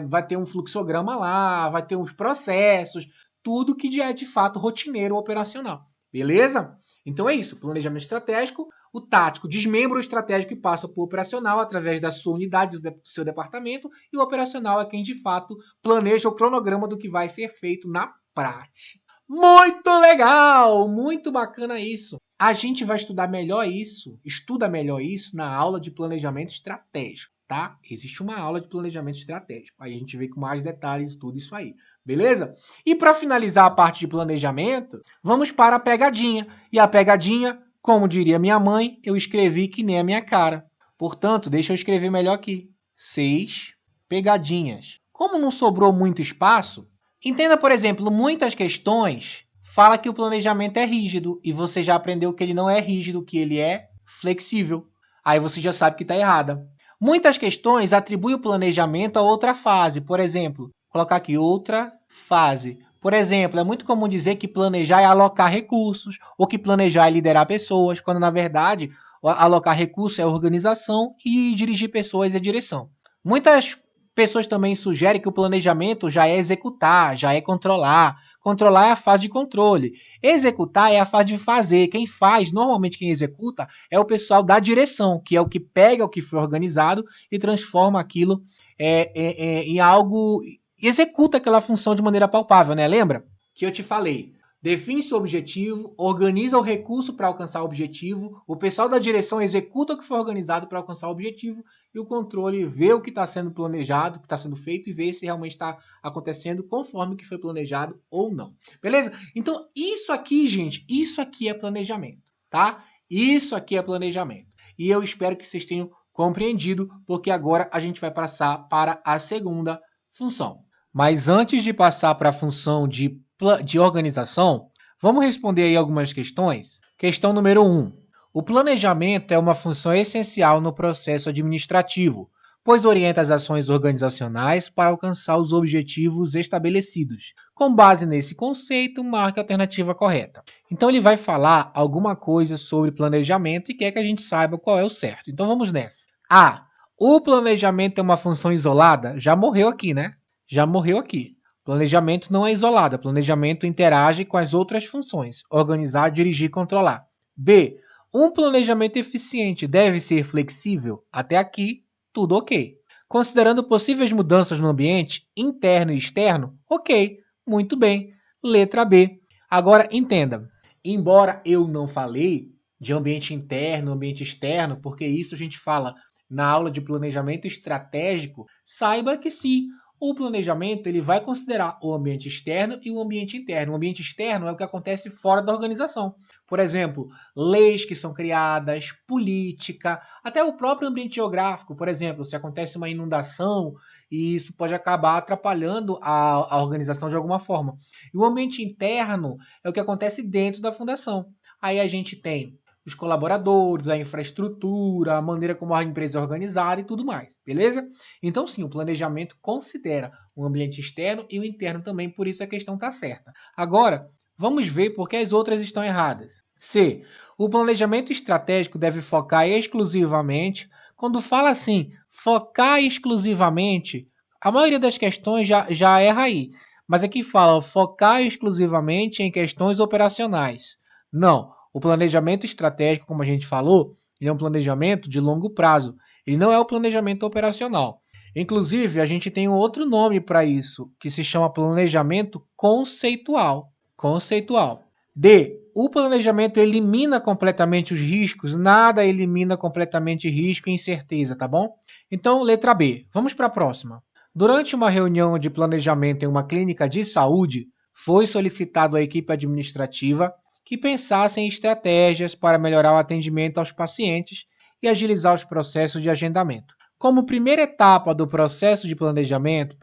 vai ter um fluxograma lá, vai ter uns processos, tudo que é de fato rotineiro operacional. Beleza? Então é isso, planejamento estratégico, o tático desmembra o estratégico e passa para o operacional através da sua unidade, do seu departamento, e o operacional é quem de fato planeja o cronograma do que vai ser feito na prática. Muito legal, muito bacana isso. A gente vai estudar melhor isso, estuda melhor isso na aula de planejamento estratégico, tá? Existe uma aula de planejamento estratégico, aí a gente vê com mais detalhes tudo isso aí. Beleza? E para finalizar a parte de planejamento, vamos para a pegadinha. E a pegadinha, como diria minha mãe, eu escrevi que nem a minha cara. Portanto, deixa eu escrever melhor aqui. 6 pegadinhas. Como não sobrou muito espaço, entenda, por exemplo, muitas questões fala que o planejamento é rígido e você já aprendeu que ele não é rígido, que ele é flexível. Aí você já sabe que está errada. Muitas questões atribuem o planejamento a outra fase. Por exemplo, colocar aqui outra fase. Por exemplo, é muito comum dizer que planejar é alocar recursos ou que planejar é liderar pessoas, quando na verdade alocar recursos é organização e dirigir pessoas é direção. Muitas pessoas também sugerem que o planejamento já é executar, já é controlar. Controlar é a fase de controle. Executar é a fase de fazer. Quem faz, normalmente quem executa, é o pessoal da direção, que é o que pega o que foi organizado e transforma aquilo em algo, executa aquela função de maneira palpável, né? Lembra? Que eu te falei. Define seu objetivo, organiza o recurso para alcançar o objetivo, o pessoal da direção executa o que foi organizado para alcançar o objetivo e o controle vê o que está sendo planejado, o que está sendo feito e vê se realmente está acontecendo conforme o que foi planejado ou não. Beleza? Então, isso aqui, gente, isso aqui é planejamento, tá? Isso aqui é planejamento. E eu espero que vocês tenham compreendido, porque agora a gente vai passar para a segunda função. Mas antes de passar para a função de organização, vamos responder aí algumas questões. Questão número 1. O planejamento é uma função essencial no processo administrativo, pois orienta as ações organizacionais para alcançar os objetivos estabelecidos. Com base nesse conceito, marque a alternativa correta. Então ele vai falar alguma coisa sobre planejamento e quer que a gente saiba qual é o certo. Então vamos nessa. A. O planejamento é uma função isolada? Já morreu aqui, né? Já morreu aqui. Planejamento não é isolado. Planejamento interage com as outras funções. Organizar, dirigir e controlar. B. Um planejamento eficiente deve ser flexível? Até aqui, tudo ok. Considerando possíveis mudanças no ambiente, interno e externo? Ok, muito bem. Letra B. Agora, entenda. Embora eu não falei de ambiente interno, ambiente externo, porque isso a gente fala na aula de planejamento estratégico, saiba que sim, O planejamento ele vai considerar o ambiente externo e o ambiente interno. O ambiente externo é o que acontece fora da organização. Por exemplo, leis que são criadas, política, até o próprio ambiente geográfico. Por exemplo, se acontece uma inundação e isso pode acabar atrapalhando a organização de alguma forma. E o ambiente interno é o que acontece dentro da fundação. Aí a gente tem os colaboradores, a infraestrutura, a maneira como a empresa é organizada e tudo mais, beleza? Então, sim, o planejamento considera o ambiente externo e o interno também, por isso a questão está certa. Agora, vamos ver por que as outras estão erradas. C. O planejamento estratégico deve focar exclusivamente. Quando fala assim, focar exclusivamente, a maioria das questões já erra aí. Mas aqui fala focar exclusivamente em questões operacionais. Não. O planejamento estratégico, como a gente falou, ele é um planejamento de longo prazo. Ele não é o planejamento operacional. Inclusive, a gente tem um outro nome para isso, que se chama planejamento conceitual. Conceitual. D. O planejamento elimina completamente os riscos, nada elimina completamente risco e incerteza, tá bom? Então, letra B. Vamos para a próxima. Durante uma reunião de planejamento em uma clínica de saúde, foi solicitado à equipe administrativa que pensasse em estratégias para melhorar o atendimento aos pacientes e agilizar os processos de agendamento. Como primeira etapa do processo de planejamento,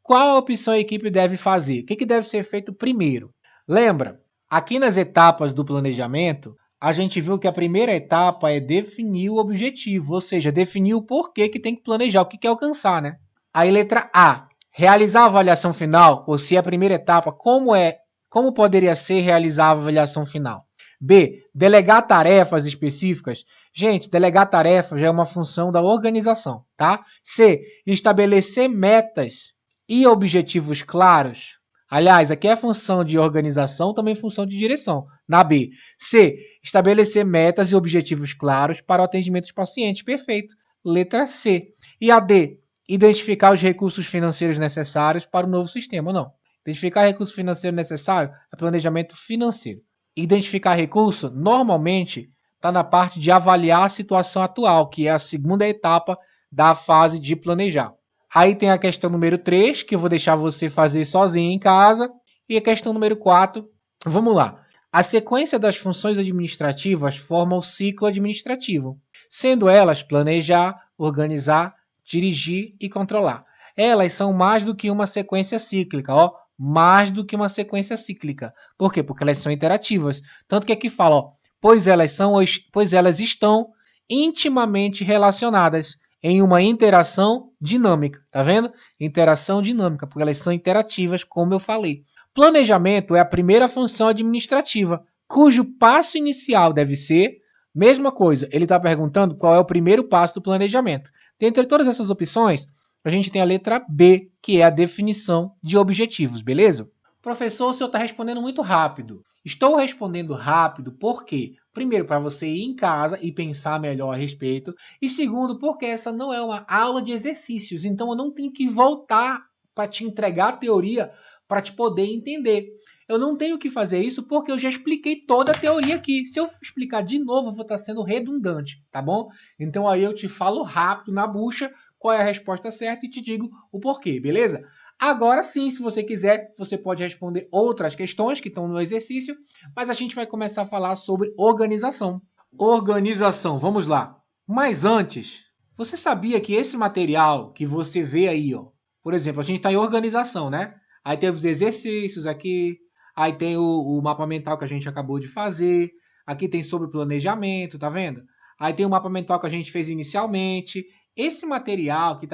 qual a opção a equipe deve fazer? O que deve ser feito primeiro? Lembra, aqui nas etapas do planejamento, a gente viu que a primeira etapa é definir o objetivo, ou seja, definir o porquê que tem que planejar, o que quer alcançar, né? Aí, letra A, realizar a avaliação final, ou se é a primeira etapa, como poderia ser realizar a avaliação final? B, delegar tarefas específicas. Gente, delegar tarefas já é uma função da organização, tá? C, estabelecer metas e objetivos claros. Aliás, aqui é função de organização, também função de direção. Na B. C, estabelecer metas e objetivos claros para o atendimento dos pacientes. Perfeito. Letra C. E a D, identificar os recursos financeiros necessários para o novo sistema. Não. Identificar recurso financeiro necessário é planejamento financeiro. Identificar recurso, normalmente, está na parte de avaliar a situação atual, que é a segunda etapa da fase de planejar. Aí tem a questão número 3, que eu vou deixar você fazer sozinho em casa. E a questão número 4, vamos lá. A sequência das funções administrativas forma o ciclo administrativo, sendo elas planejar, organizar, dirigir e controlar. Elas são mais do que uma sequência cíclica, ó. Mais do que uma sequência cíclica. Por quê? Porque elas são interativas. Tanto que aqui fala, ó, pois elas estão intimamente relacionadas em uma interação dinâmica, tá vendo? Interação dinâmica, porque elas são interativas, como eu falei. Planejamento é a primeira função administrativa, cujo passo inicial deve ser, mesma coisa, ele está perguntando qual é o primeiro passo do planejamento. Dentre todas essas opções, a gente tem a letra B, que é a definição de objetivos, beleza? Professor, o senhor está respondendo muito rápido. Estou respondendo rápido porque, primeiro, para você ir em casa e pensar melhor a respeito, e segundo, porque essa não é uma aula de exercícios, então eu não tenho que voltar para te entregar a teoria para te poder entender. Eu não tenho que fazer isso porque eu já expliquei toda a teoria aqui. Se eu explicar de novo, eu vou estar sendo redundante, tá bom? Então aí eu te falo rápido na bucha qual é a resposta certa e te digo o porquê, beleza? Agora sim, se você quiser, você pode responder outras questões que estão no exercício, mas a gente vai começar a falar sobre organização. Organização, vamos lá. Mas antes, você sabia que esse material que você vê aí, ó, por exemplo, a gente está em organização, né? Aí tem os exercícios aqui, aí tem o mapa mental que a gente acabou de fazer, aqui tem sobre planejamento, tá vendo? Aí tem o mapa mental que a gente fez inicialmente. Esse material que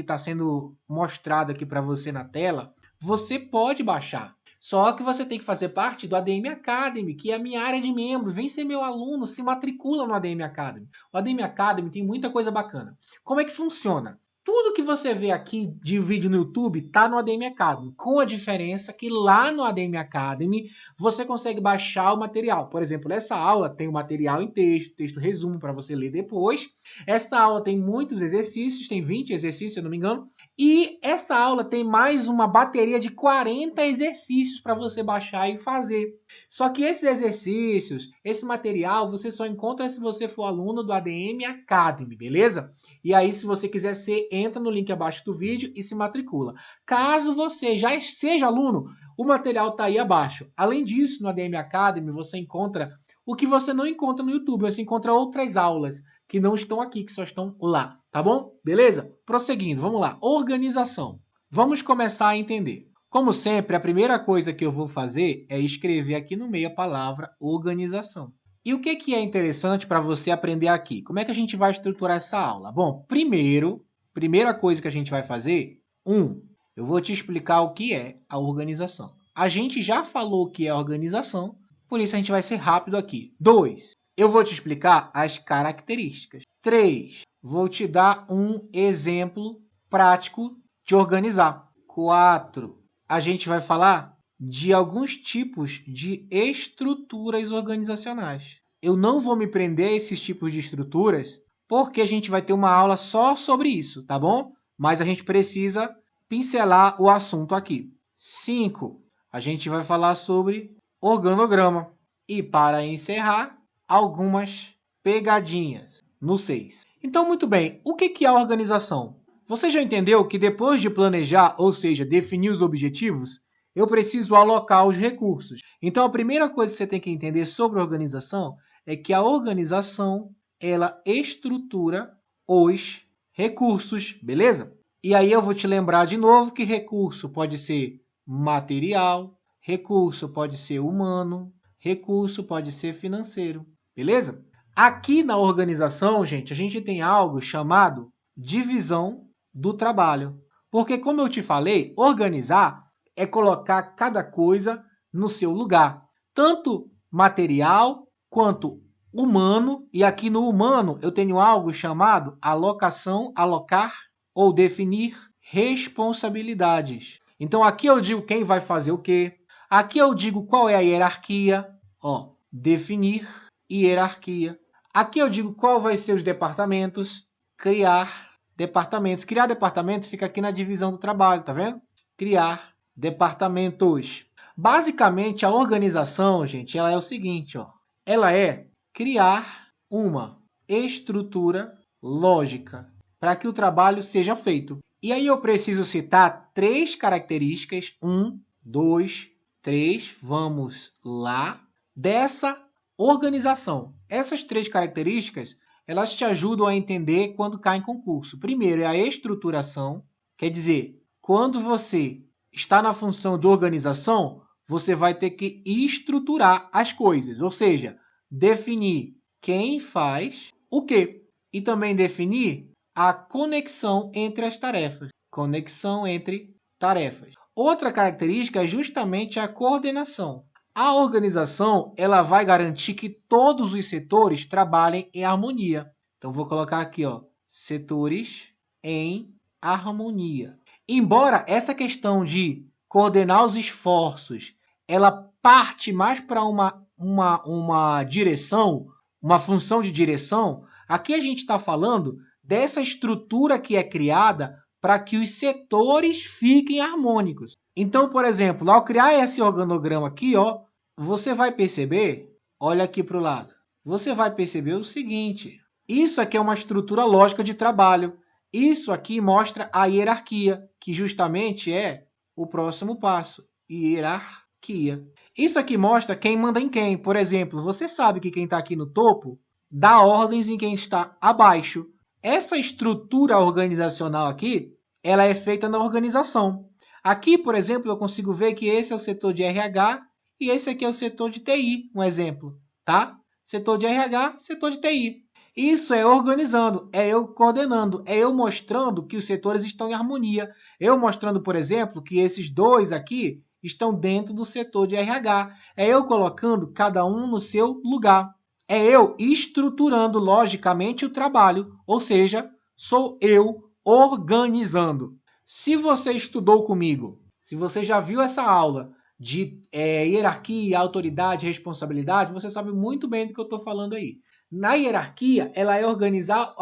tá sendo mostrado aqui para você na tela, você pode baixar. Só que você tem que fazer parte do ADM Academy, que é a minha área de membro. Vem ser meu aluno, se matricula no ADM Academy. O ADM Academy tem muita coisa bacana. Como é que funciona? Tudo que você vê aqui de vídeo no YouTube tá no ADM Academy, com a diferença que lá no ADM Academy você consegue baixar o material. Por exemplo, essa aula tem o material em texto resumo para você ler depois. Essa aula tem muitos exercícios, tem 20 exercícios, se eu não me engano. E essa aula tem mais uma bateria de 40 exercícios para você baixar e fazer. Só que esses exercícios, esse material, você só encontra se você for aluno do ADM Academy, beleza? E aí, se você quiser ser, entra entra no link abaixo do vídeo e se matricula. Caso você já seja aluno, o material está aí abaixo. Além disso, no ADM Academy você encontra o que você não encontra no YouTube. Você encontra outras aulas que não estão aqui, que só estão lá, tá bom? Beleza? Prosseguindo, vamos lá. Organização. Vamos começar a entender. Como sempre, a primeira coisa que eu vou fazer é escrever aqui no meio a palavra organização. E o que é interessante para você aprender aqui? Como é que a gente vai estruturar essa aula? Bom, primeira coisa que a gente vai fazer, eu vou te explicar o que é a organização. A gente já falou o que é a organização, por isso a gente vai ser rápido aqui. 2, eu vou te explicar as características. 3, vou te dar um exemplo prático de organizar. 4, a gente vai falar de alguns tipos de estruturas organizacionais. Eu não vou me prender a esses tipos de estruturas, porque a gente vai ter uma aula só sobre isso, tá bom? Mas a gente precisa pincelar o assunto aqui. 5, a gente vai falar sobre organograma. E para encerrar, algumas pegadinhas no 6. Então, muito bem, o que é a organização? Você já entendeu que depois de planejar, ou seja, definir os objetivos, eu preciso alocar os recursos. Então, a primeira coisa que você tem que entender sobre organização é que a organização, ela estrutura os recursos, beleza? E aí eu vou te lembrar de novo que recurso pode ser material, recurso pode ser humano, recurso pode ser financeiro, beleza? Aqui na organização, gente, a gente tem algo chamado divisão do trabalho. Porque, como eu te falei, organizar é colocar cada coisa no seu lugar. Tanto material quanto humano. E aqui no humano eu tenho algo chamado alocação, alocar ou definir responsabilidades. Então, aqui eu digo quem vai fazer o quê. Aqui eu digo qual é a hierarquia. Ó, definir hierarquia. Aqui eu digo qual vai ser os departamentos. Criar departamentos. Criar departamento fica aqui na divisão do trabalho, tá vendo? Criar departamentos. Basicamente, a organização, gente, ela é o seguinte, ó. Ela é criar uma estrutura lógica para que o trabalho seja feito. E aí eu preciso citar 3 características. 1, 2, 3. Vamos lá. Dessa organização. Essas 3 características, elas te ajudam a entender quando cai em concurso. Primeiro é a estruturação, quer dizer, quando você está na função de organização, você vai ter que estruturar as coisas, ou seja, definir quem faz o quê e também definir a conexão entre as tarefas. Conexão entre tarefas. Outra característica é justamente a coordenação. A organização, ela vai garantir que todos os setores trabalhem em harmonia. Então, vou colocar aqui, ó, setores em harmonia. Embora essa questão de coordenar os esforços, ela parte mais para uma direção, uma função de direção, aqui a gente está falando dessa estrutura que é criada para que os setores fiquem harmônicos. Então, por exemplo, ao criar esse organograma aqui, ó, você vai perceber, olha aqui para o lado, você vai perceber o seguinte, isso aqui é uma estrutura lógica de trabalho, isso aqui mostra a hierarquia, que justamente é o próximo passo, hierarquia. Isso aqui mostra quem manda em quem, por exemplo, você sabe que quem está aqui no topo dá ordens em quem está abaixo. Essa estrutura organizacional aqui, ela é feita na organização. Aqui, por exemplo, eu consigo ver que esse é o setor de RH e esse aqui é o setor de TI, um exemplo, tá? Setor de RH, setor de TI. Isso é organizando, é eu coordenando, é eu mostrando que os setores estão em harmonia. Eu mostrando, por exemplo, que esses dois aqui estão dentro do setor de RH. É eu colocando cada um no seu lugar. É eu estruturando logicamente o trabalho, ou seja, sou eu organizando. Se você estudou comigo, se você já viu essa aula de hierarquia, autoridade, responsabilidade, você sabe muito bem do que eu estou falando aí. Na hierarquia, ela é organizar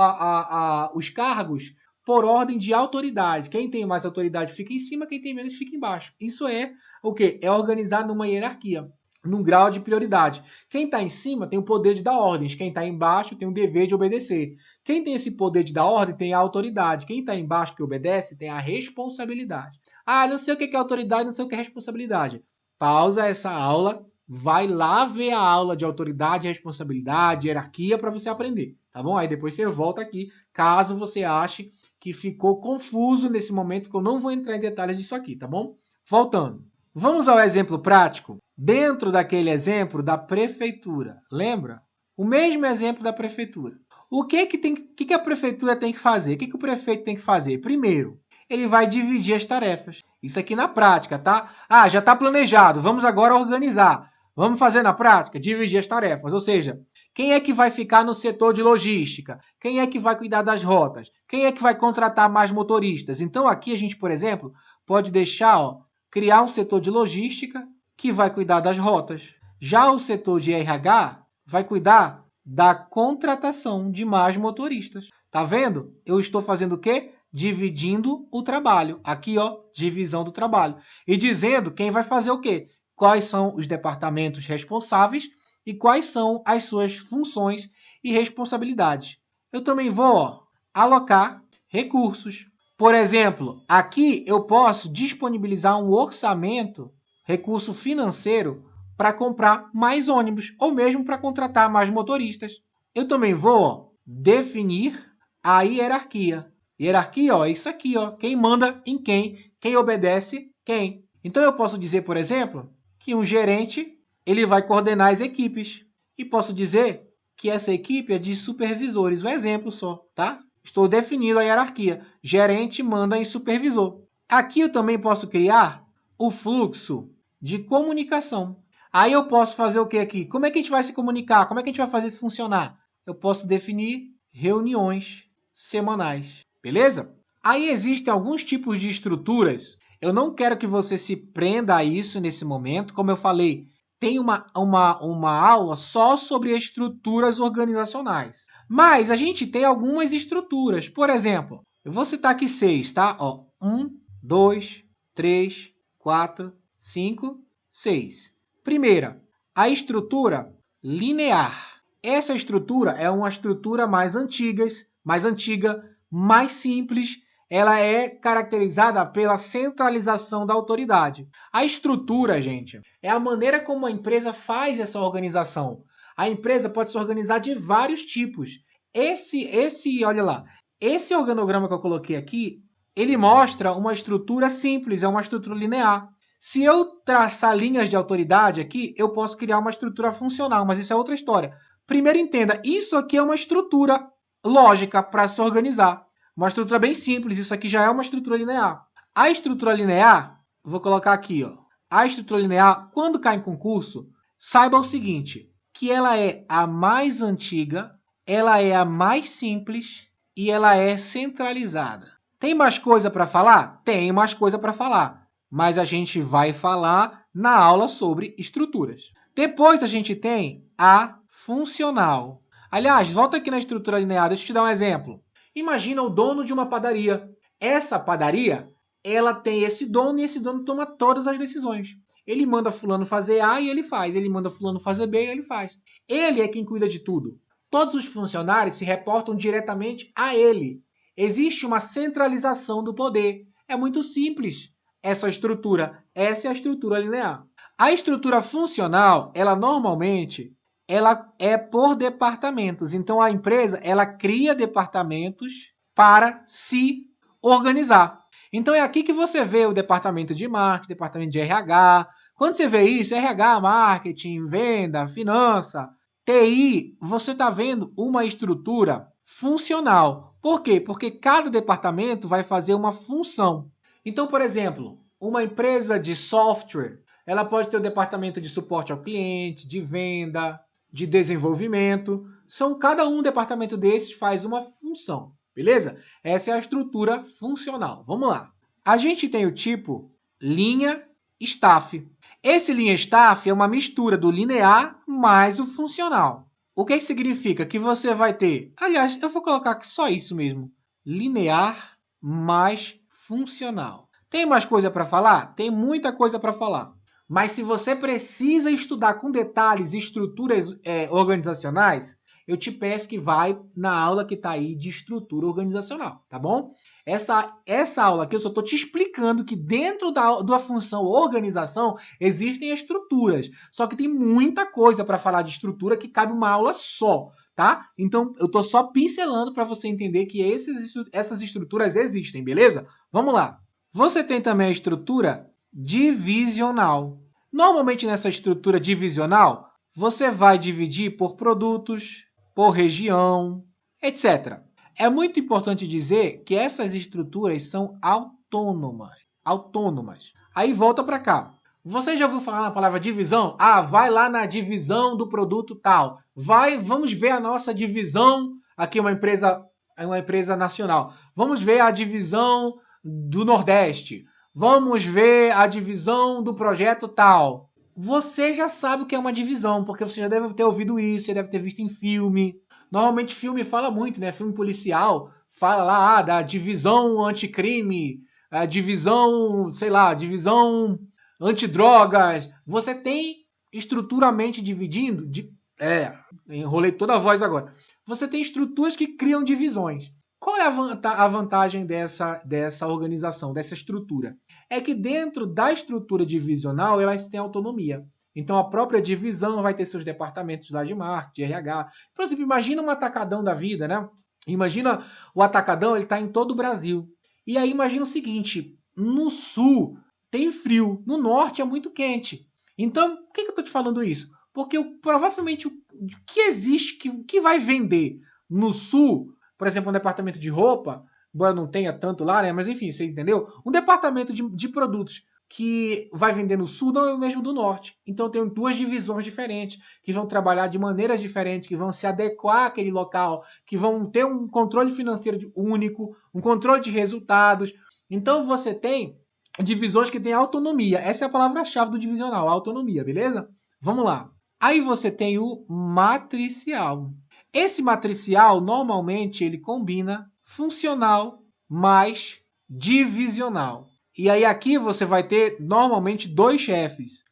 os cargos por ordem de autoridade. Quem tem mais autoridade fica em cima, quem tem menos fica embaixo. Isso é o quê? É organizar numa hierarquia. num grau de prioridade. Quem está em cima tem o poder de dar ordens, quem está embaixo tem o dever de obedecer. Quem tem esse poder de dar ordem tem a autoridade. Quem está embaixo que obedece tem a responsabilidade. Ah, não sei o que é autoridade, não sei o que é responsabilidade. Pausa essa aula, vai lá ver a aula de autoridade, responsabilidade, hierarquia para você aprender, tá bom? Aí depois você volta aqui, caso você ache que ficou confuso nesse momento, que eu não vou entrar em detalhes disso aqui, tá bom? Voltando. Vamos ao exemplo prático? Dentro daquele exemplo da prefeitura, lembra? O mesmo exemplo da prefeitura. O que a prefeitura tem que fazer? O que o prefeito tem que fazer? Primeiro, ele vai dividir as tarefas. Isso aqui na prática, tá? Ah, já está planejado, vamos agora organizar. Vamos fazer na prática? Dividir as tarefas. Ou seja, quem é que vai ficar no setor de logística? Quem é que vai cuidar das rotas? Quem é que vai contratar mais motoristas? Então aqui a gente, por exemplo, pode deixar, criar um setor de logística que vai cuidar das rotas. Já o setor de RH vai cuidar da contratação de mais motoristas. Tá vendo? Eu estou fazendo o quê? Dividindo o trabalho. Aqui, divisão do trabalho. E dizendo quem vai fazer o quê? Quais são os departamentos responsáveis e quais são as suas funções e responsabilidades. Eu também vou alocar recursos. Por exemplo, aqui eu posso disponibilizar um orçamento, recurso financeiro, para comprar mais ônibus ou mesmo para contratar mais motoristas. Eu também vou definir a hierarquia. Hierarquia, é isso aqui, quem manda em quem obedece quem. Então eu posso dizer, por exemplo, que um gerente ele vai coordenar as equipes e posso dizer que essa equipe é de supervisores. Um exemplo só, tá? Estou definindo a hierarquia. Gerente manda em supervisor. Aqui eu também posso criar o fluxo de comunicação. Aí eu posso fazer o que aqui? Como é que a gente vai se comunicar? Como é que a gente vai fazer isso funcionar? Eu posso definir reuniões semanais. Beleza? Aí existem alguns tipos de estruturas. Eu não quero que você se prenda a isso nesse momento. Como eu falei, tem uma aula só sobre estruturas organizacionais. Mas a gente tem algumas estruturas. Por exemplo, eu vou citar aqui 6, tá? 1, 2, 3, 4, 5, 6. Primeira, a estrutura linear. Essa estrutura é uma estrutura mais antiga, mais simples. Ela é caracterizada pela centralização da autoridade. A estrutura, gente, é a maneira como a empresa faz essa organização. A empresa pode se organizar de vários tipos. Olha lá, esse organograma que eu coloquei aqui, ele mostra uma estrutura simples, é uma estrutura linear. Se eu traçar linhas de autoridade aqui, eu posso criar uma estrutura funcional, mas isso é outra história. Primeiro entenda, isso aqui é uma estrutura lógica para se organizar. Uma estrutura bem simples, isso aqui já é uma estrutura linear. A estrutura linear, vou colocar aqui, a estrutura linear, quando cai em concurso, saiba o seguinte, que ela é a mais antiga, ela é a mais simples e ela é centralizada. Tem mais coisa para falar? Tem mais coisa para falar, mas a gente vai falar na aula sobre estruturas. Depois a gente tem a funcional. Aliás, volta aqui na estrutura linear, deixa eu te dar um exemplo. Imagina o dono de uma padaria. Essa padaria, ela tem esse dono e esse dono toma todas as decisões. Ele manda fulano fazer A e ele faz. Ele manda fulano fazer B e ele faz. Ele é quem cuida de tudo. Todos os funcionários se reportam diretamente a ele. Existe uma centralização do poder. É muito simples essa estrutura. Essa é a estrutura linear. A estrutura funcional, ela normalmente ela é por departamentos. Então, a empresa ela cria departamentos para se organizar. Então, é aqui que você vê o departamento de marketing, departamento de RH. Quando você vê isso, RH, marketing, venda, finança, TI, você está vendo uma estrutura funcional. Por quê? Porque cada departamento vai fazer uma função. Então, por exemplo, uma empresa de software, ela pode ter o departamento de suporte ao cliente, de venda, de desenvolvimento. Cada um departamento desses faz uma função, beleza? Essa é a estrutura funcional. Vamos lá. A gente tem o tipo linha staff. Esse linha staff é uma mistura do linear mais o funcional. O que significa? Que você vai ter... Aliás, eu vou colocar só isso mesmo. Linear mais funcional. Tem mais coisa para falar? Tem muita coisa para falar. Mas se você precisa estudar com detalhes estruturas organizacionais, eu te peço que vai na aula que está aí de estrutura organizacional, tá bom? Essa aula aqui eu só estou te explicando que dentro da função organização existem estruturas. Só que tem muita coisa para falar de estrutura que cabe uma aula só, tá? Então eu estou só pincelando para você entender que essas estruturas existem, beleza? Vamos lá. Você tem também a estrutura divisional. Normalmente nessa estrutura divisional, você vai dividir por produtos, por região, etc. É muito importante dizer que essas estruturas são autônomas. Autônomas. Aí volta para cá. Você já ouviu falar na palavra divisão? Ah, vai lá na divisão do produto tal. Vamos ver a nossa divisão. Aqui é uma empresa nacional. Vamos ver a divisão do Nordeste. Vamos ver a divisão do projeto tal. Você já sabe o que é uma divisão, porque você já deve ter ouvido isso, já deve ter visto em filme. Normalmente filme fala muito, né? Filme policial fala lá da divisão anticrime, a divisão, sei lá, divisão antidrogas. Você tem estruturalmente dividindo, enrolei toda a voz agora. Você tem estruturas que criam divisões. Qual é a vantagem dessa organização, dessa estrutura? É que dentro da estrutura divisional elas têm autonomia. Então a própria divisão vai ter seus departamentos lá de marketing, de RH. Por exemplo, imagina um atacadão da vida, né? Imagina o atacadão, ele está em todo o Brasil. E aí imagina o seguinte, no sul tem frio, no norte é muito quente. Então, por que eu estou te falando isso? Porque provavelmente o que existe, que vai vender no sul, por exemplo, um departamento de roupa, embora não tenha tanto lá, né? Mas enfim, você entendeu? Um departamento de produtos que vai vender no sul não é o mesmo do norte. Então tem duas divisões diferentes, que vão trabalhar de maneiras diferentes, que vão se adequar àquele local, que vão ter um controle financeiro único, um controle de resultados. Então você tem divisões que têm autonomia. Essa é a palavra-chave do divisional, autonomia, beleza? Vamos lá. Aí você tem o matricial. Esse matricial, normalmente, ele combina funcional mais divisional. E aí aqui você vai ter, normalmente, dois chefes.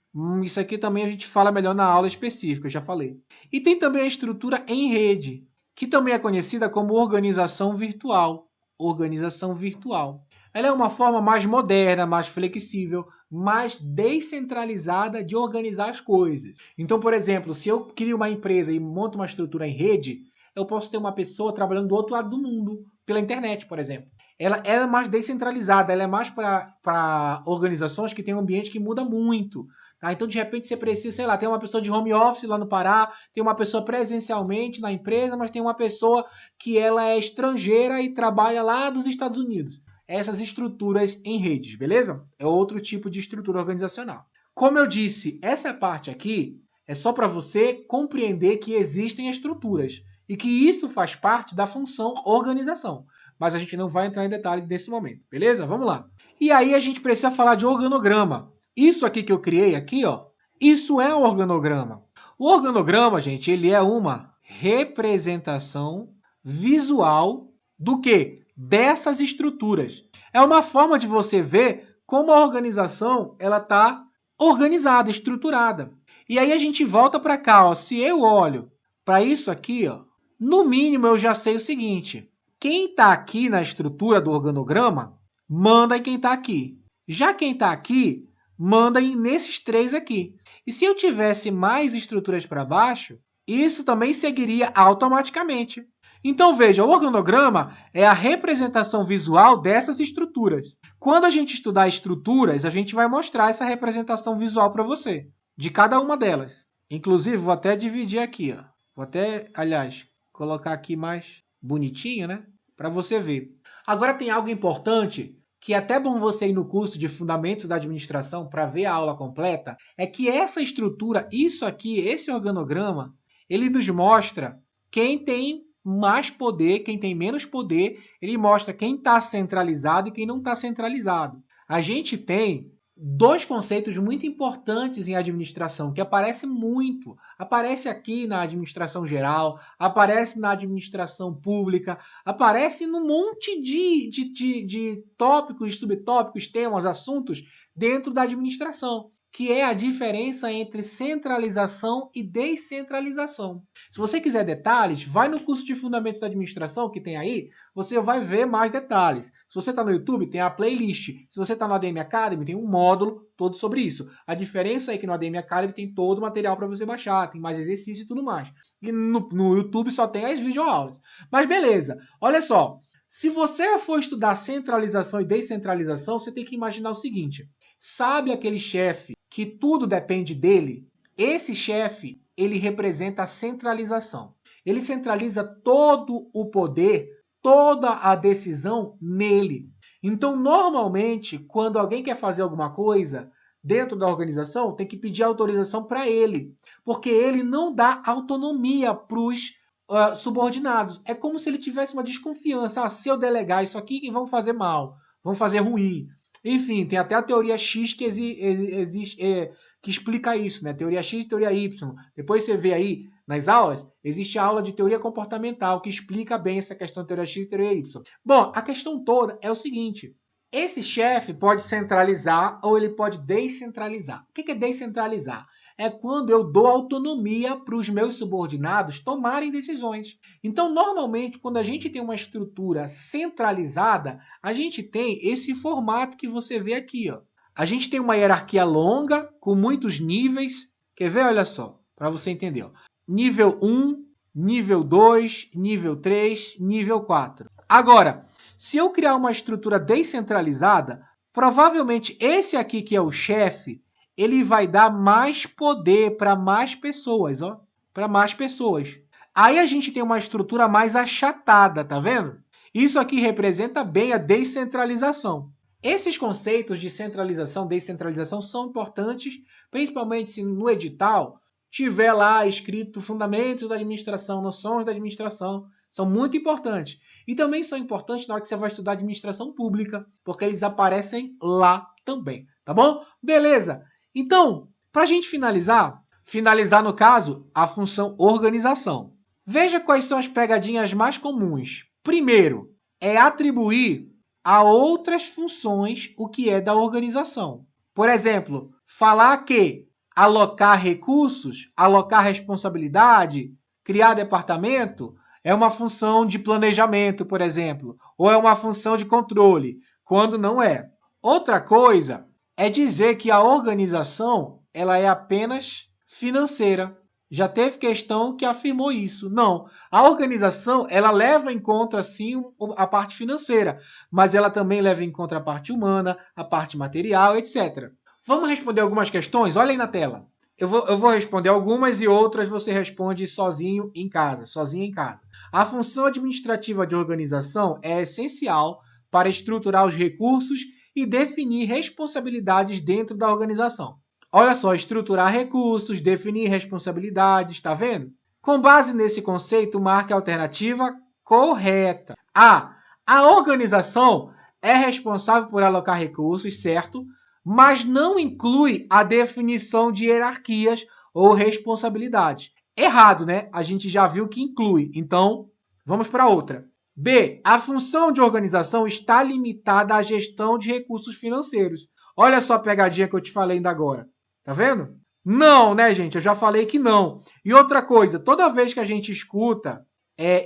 Isso aqui também a gente fala melhor na aula específica, eu já falei. E tem também a estrutura em rede, que também é conhecida como organização virtual. Organização virtual. Ela é uma forma mais moderna, mais flexível, mais descentralizada de organizar as coisas. Então, por exemplo, se eu crio uma empresa e monto uma estrutura em rede, eu posso ter uma pessoa trabalhando do outro lado do mundo, pela internet, por exemplo. Ela é mais descentralizada, ela é mais para organizações que têm um ambiente que muda muito. Tá? Então, de repente, você precisa, sei lá, tem uma pessoa de home office lá no Pará, tem uma pessoa presencialmente na empresa, mas tem uma pessoa que ela é estrangeira e trabalha lá dos Estados Unidos. Essas estruturas em redes, beleza? É outro tipo de estrutura organizacional. Como eu disse, essa parte aqui é só para você compreender que existem estruturas e que isso faz parte da função organização. Mas a gente não vai entrar em detalhes nesse momento, beleza? Vamos lá. E aí a gente precisa falar de organograma. Isso aqui que eu criei aqui, ó, isso é um organograma. O organograma, gente, ele é uma representação visual do quê? Dessas estruturas. É uma forma de você ver como a organização ela está organizada, estruturada. E aí a gente volta para cá, ó. Se eu olho para isso aqui, ó, no mínimo eu já sei o seguinte: quem está aqui na estrutura do organograma manda em quem está aqui. Já quem está aqui manda nesses três aqui. E se eu tivesse mais estruturas para baixo, isso também seguiria automaticamente. Então veja, o organograma é a representação visual dessas estruturas. Quando a gente estudar estruturas, a gente vai mostrar essa representação visual para você, de cada uma delas. Inclusive, vou até dividir aqui, ó. Vou até, aliás, colocar aqui mais bonitinho, né? Para você ver. Agora tem algo importante que é até bom você ir no curso de Fundamentos da Administração para ver a aula completa, é que essa estrutura, isso aqui, esse organograma, ele nos mostra quem tem mais poder, quem tem menos poder, ele mostra quem está centralizado e quem não está centralizado. A gente tem dois conceitos muito importantes em administração, que aparecem muito. Aparece aqui na administração geral, aparece na administração pública, aparece num monte de tópicos, subtópicos, temas, assuntos dentro da administração, que é a diferença entre centralização e descentralização. Se você quiser detalhes, vai no curso de Fundamentos da Administração que tem aí, você vai ver mais detalhes. Se você está no YouTube, tem a playlist. Se você está no ADM Academy, tem um módulo todo sobre isso. A diferença é que no ADM Academy tem todo o material para você baixar, tem mais exercício e tudo mais. E no YouTube só tem as videoaulas. Mas beleza, olha só. Se você for estudar centralização e descentralização, você tem que imaginar o seguinte. Sabe aquele chefe que tudo depende dele? Esse chefe, ele representa a centralização. Ele centraliza todo o poder, toda a decisão nele. Então, normalmente, quando alguém quer fazer alguma coisa dentro da organização, tem que pedir autorização para ele, porque ele não dá autonomia para os subordinados. É como se ele tivesse uma desconfiança. Se eu delegar isso aqui, vão fazer mal, vão fazer ruim. Enfim, tem até a teoria X que existe, que explica isso, né? Teoria X e teoria Y. Depois você vê aí nas aulas, existe a aula de teoria comportamental que explica bem essa questão de teoria X e teoria Y. Bom, a questão toda é o seguinte. Esse chefe pode centralizar ou ele pode descentralizar. O que é descentralizar? É quando eu dou autonomia para os meus subordinados tomarem decisões. Então, normalmente, quando a gente tem uma estrutura centralizada, a gente tem esse formato que você vê aqui, ó. A gente tem uma hierarquia longa, com muitos níveis. Quer ver? Olha só, para você entender. Ó. Nível 1, nível 2, nível 3, nível 4. Agora, se eu criar uma estrutura descentralizada, provavelmente esse aqui que é o chefe, ele vai dar mais poder para mais pessoas, ó, para mais pessoas. Aí a gente tem uma estrutura mais achatada, tá vendo? Isso aqui representa bem a descentralização. Esses conceitos de centralização, descentralização são importantes, principalmente se no edital tiver lá escrito fundamentos da administração, noções da administração, são muito importantes. E também são importantes na hora que você vai estudar administração pública, porque eles aparecem lá também, tá bom? Beleza! Então, para a gente finalizar no caso, a função organização. Veja quais são as pegadinhas mais comuns. Primeiro, é atribuir a outras funções o que é da organização. Por exemplo, falar que alocar recursos, alocar responsabilidade, criar departamento, é uma função de planejamento, por exemplo, ou é uma função de controle, quando não é. Outra coisa é dizer que a organização ela é apenas financeira. Já teve questão que afirmou isso. Não, a organização ela leva em conta sim a parte financeira, mas ela também leva em conta a parte humana, a parte material, etc. Vamos responder algumas questões? Olha aí na tela. Eu vou responder algumas e outras você responde sozinho em casa, sozinha em casa. A função administrativa de organização é essencial para estruturar os recursos e definir responsabilidades dentro da organização. Olha só, estruturar recursos, definir responsabilidades, tá vendo? Com base nesse conceito, marque a alternativa correta. A organização é responsável por alocar recursos, certo? Mas não inclui a definição de hierarquias ou responsabilidades. Errado, né? A gente já viu que inclui. Então, vamos para outra. B. A função de organização está limitada à gestão de recursos financeiros. Olha só a pegadinha que eu te falei ainda agora. Tá vendo? Não, né, gente? Eu já falei que não. E outra coisa, toda vez que a gente escuta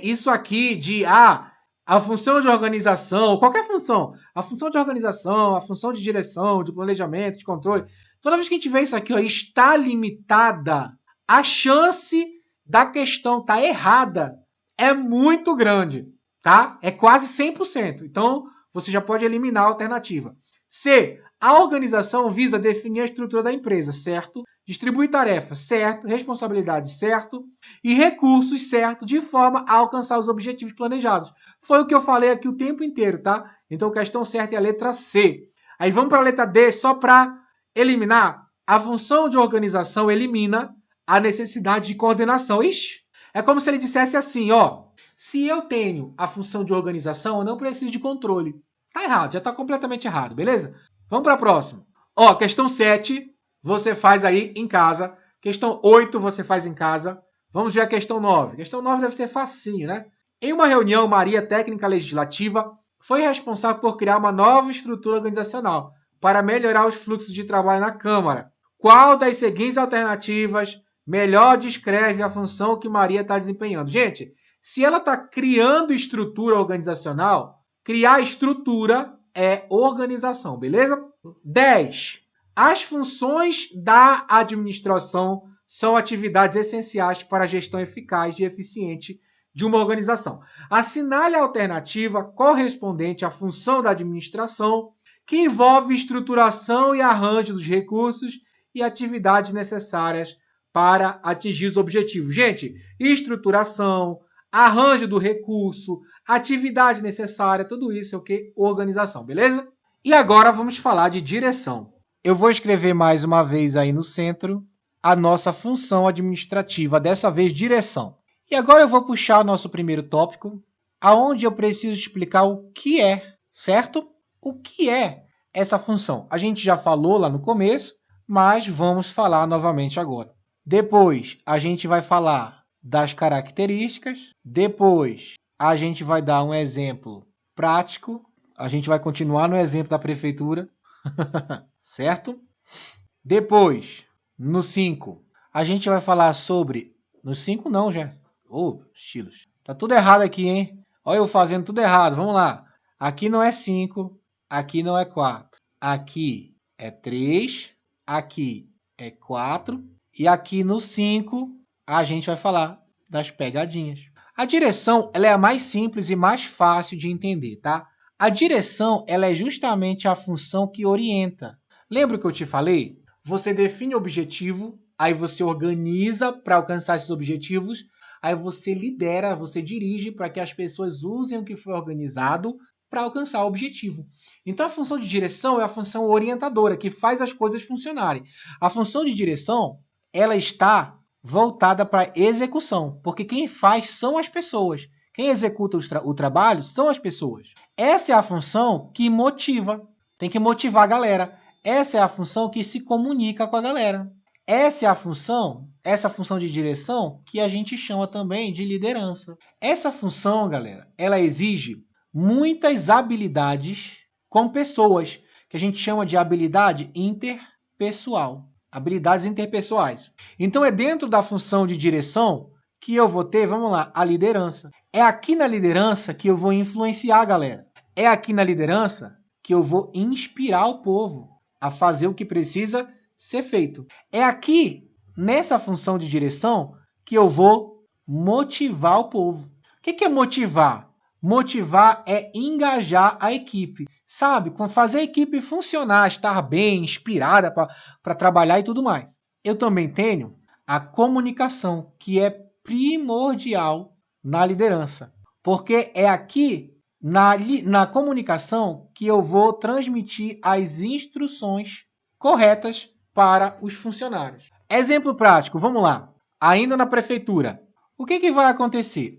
isso aqui de a função de organização, qualquer função, a função de organização, a função de direção, de planejamento, de controle, toda vez que a gente vê isso aqui, ó, está limitada, a chance da questão estar errada é muito grande, tá? É quase 100%. Então, você já pode eliminar a alternativa. C. A organização visa definir a estrutura da empresa, certo? Distribuir tarefas, certo? Responsabilidades, certo? E recursos, certo? De forma a alcançar os objetivos planejados. Foi o que eu falei aqui o tempo inteiro, tá? Então, a questão certa é a letra C. Aí vamos para a letra D, só para eliminar. A função de organização elimina a necessidade de coordenação. Ixi, é como se ele dissesse assim, ó. Se eu tenho a função de organização, eu não preciso de controle. Tá errado, já tá completamente errado, beleza? Vamos para a próxima. Ó, questão 7, você faz aí em casa. Questão 8, você faz em casa. Vamos ver a questão 9. Questão 9 deve ser facinho, né? Em uma reunião, Maria, técnica legislativa, foi responsável por criar uma nova estrutura organizacional para melhorar os fluxos de trabalho na Câmara. Qual das seguintes alternativas melhor descreve a função que Maria está desempenhando? Gente, se ela está criando estrutura organizacional, criar estrutura é organização, beleza? 10. As funções da administração são atividades essenciais para a gestão eficaz e eficiente de uma organização. Assinale a alternativa correspondente à função da administração, que envolve estruturação e arranjo dos recursos e atividades necessárias para atingir os objetivos. Gente, estruturação, arranjo do recurso, atividade necessária, tudo isso é o que? Organização, beleza? E agora vamos falar de direção. Eu vou escrever mais uma vez aí no centro a nossa função administrativa, dessa vez direção. E agora eu vou puxar o nosso primeiro tópico, aonde eu preciso explicar o que é, certo? O que é essa função? A gente já falou lá no começo, mas vamos falar novamente agora. Depois, a gente vai falar das características. Depois, a gente vai dar um exemplo prático. A gente vai continuar no exemplo da prefeitura, certo? Depois, no 5, a gente vai falar sobre... No 5 não, já. Estilos. Tá tudo errado aqui, hein? Olha eu fazendo tudo errado. Vamos lá. Aqui não é 5. Aqui não é 4. Aqui é 3. Aqui é 4. E aqui no 5, a gente vai falar das pegadinhas. A direção, ela é a mais simples e mais fácil de entender, tá? A direção, ela é justamente a função que orienta. Lembra o que eu te falei? Você define o objetivo, aí você organiza para alcançar esses objetivos, aí você lidera, você dirige para que as pessoas usem o que foi organizado para alcançar o objetivo. Então, a função de direção é a função orientadora, que faz as coisas funcionarem. A função de direção, ela está voltada para execução, porque quem faz são as pessoas. Quem executa o trabalho são as pessoas. Essa é a função que motiva. Tem que motivar a galera. Essa é a função que se comunica com a galera. Essa função de direção que a gente chama também de liderança. Essa função, galera, ela exige muitas habilidades com pessoas, que a gente chama de habilidade interpessoal. Habilidades interpessoais. Então, é dentro da função de direção que eu vou ter, vamos lá, a liderança. É aqui na liderança que eu vou influenciar a galera. É aqui na liderança que eu vou inspirar o povo a fazer o que precisa ser feito. É aqui, nessa função de direção, que eu vou motivar o povo. O que é motivar? Motivar é engajar a equipe, sabe? Fazer a equipe funcionar, estar bem, inspirada para trabalhar e tudo mais. Eu também tenho a comunicação, que é primordial na liderança, porque é aqui na comunicação que eu vou transmitir as instruções corretas para os funcionários. Exemplo prático, vamos lá. Ainda na prefeitura, o que vai acontecer?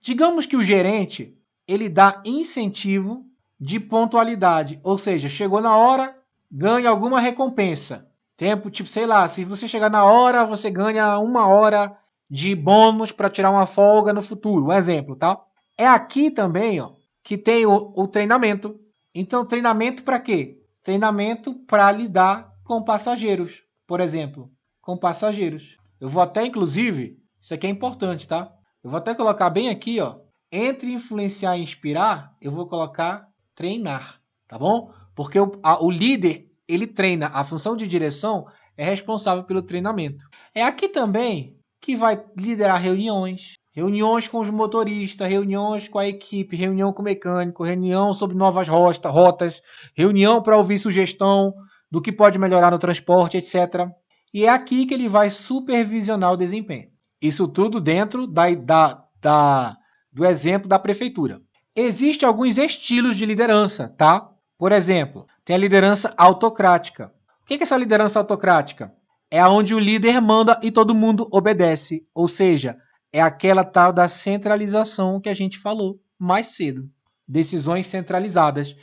Digamos que o gerente ele dá incentivo de pontualidade, ou seja, chegou na hora, ganha alguma recompensa. Tempo, tipo, sei lá, se você chegar na hora, você ganha 1 hora de bônus para tirar uma folga no futuro. Um exemplo, tá? É aqui também, ó, que tem o treinamento. Então, treinamento para quê? Treinamento para lidar com passageiros, por exemplo. Com passageiros. Eu vou até, inclusive, isso aqui é importante, tá? Eu vou até colocar bem aqui, ó. Entre influenciar e inspirar, eu vou colocar treinar, tá bom? Porque o líder, ele treina. A função de direção é responsável pelo treinamento. É aqui também que vai liderar reuniões. Reuniões com os motoristas, reuniões com a equipe, reunião com o mecânico, reunião sobre novas rotas, reunião para ouvir sugestão do que pode melhorar no transporte, etc. E é aqui que ele vai supervisionar o desempenho. Isso tudo dentro do exemplo da prefeitura. Existem alguns estilos de liderança, tá? Por exemplo, tem a liderança autocrática. O que é essa liderança autocrática? É onde o líder manda e todo mundo obedece. Ou seja, é aquela tal da centralização que a gente falou mais cedo. Decisões centralizadas.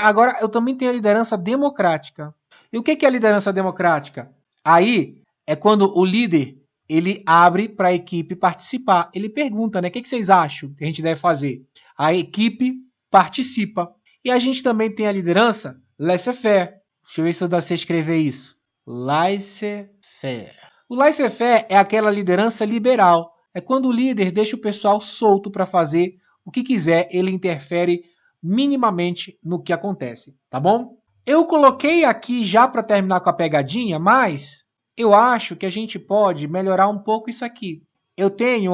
Agora, eu também tenho a liderança democrática. E o que é a liderança democrática? Aí é quando o líder ele abre para a equipe participar. Ele pergunta, né? O que vocês acham que a gente deve fazer? A equipe participa. E a gente também tem a liderança laissez-faire. Deixa eu ver se eu dá se escrever isso. Laissez-faire. O laissez-faire é aquela liderança liberal. É quando o líder deixa o pessoal solto para fazer o que quiser, ele interfere minimamente no que acontece, tá bom? Eu coloquei aqui já para terminar com a pegadinha, mas eu acho que a gente pode melhorar um pouco isso aqui. Eu tenho,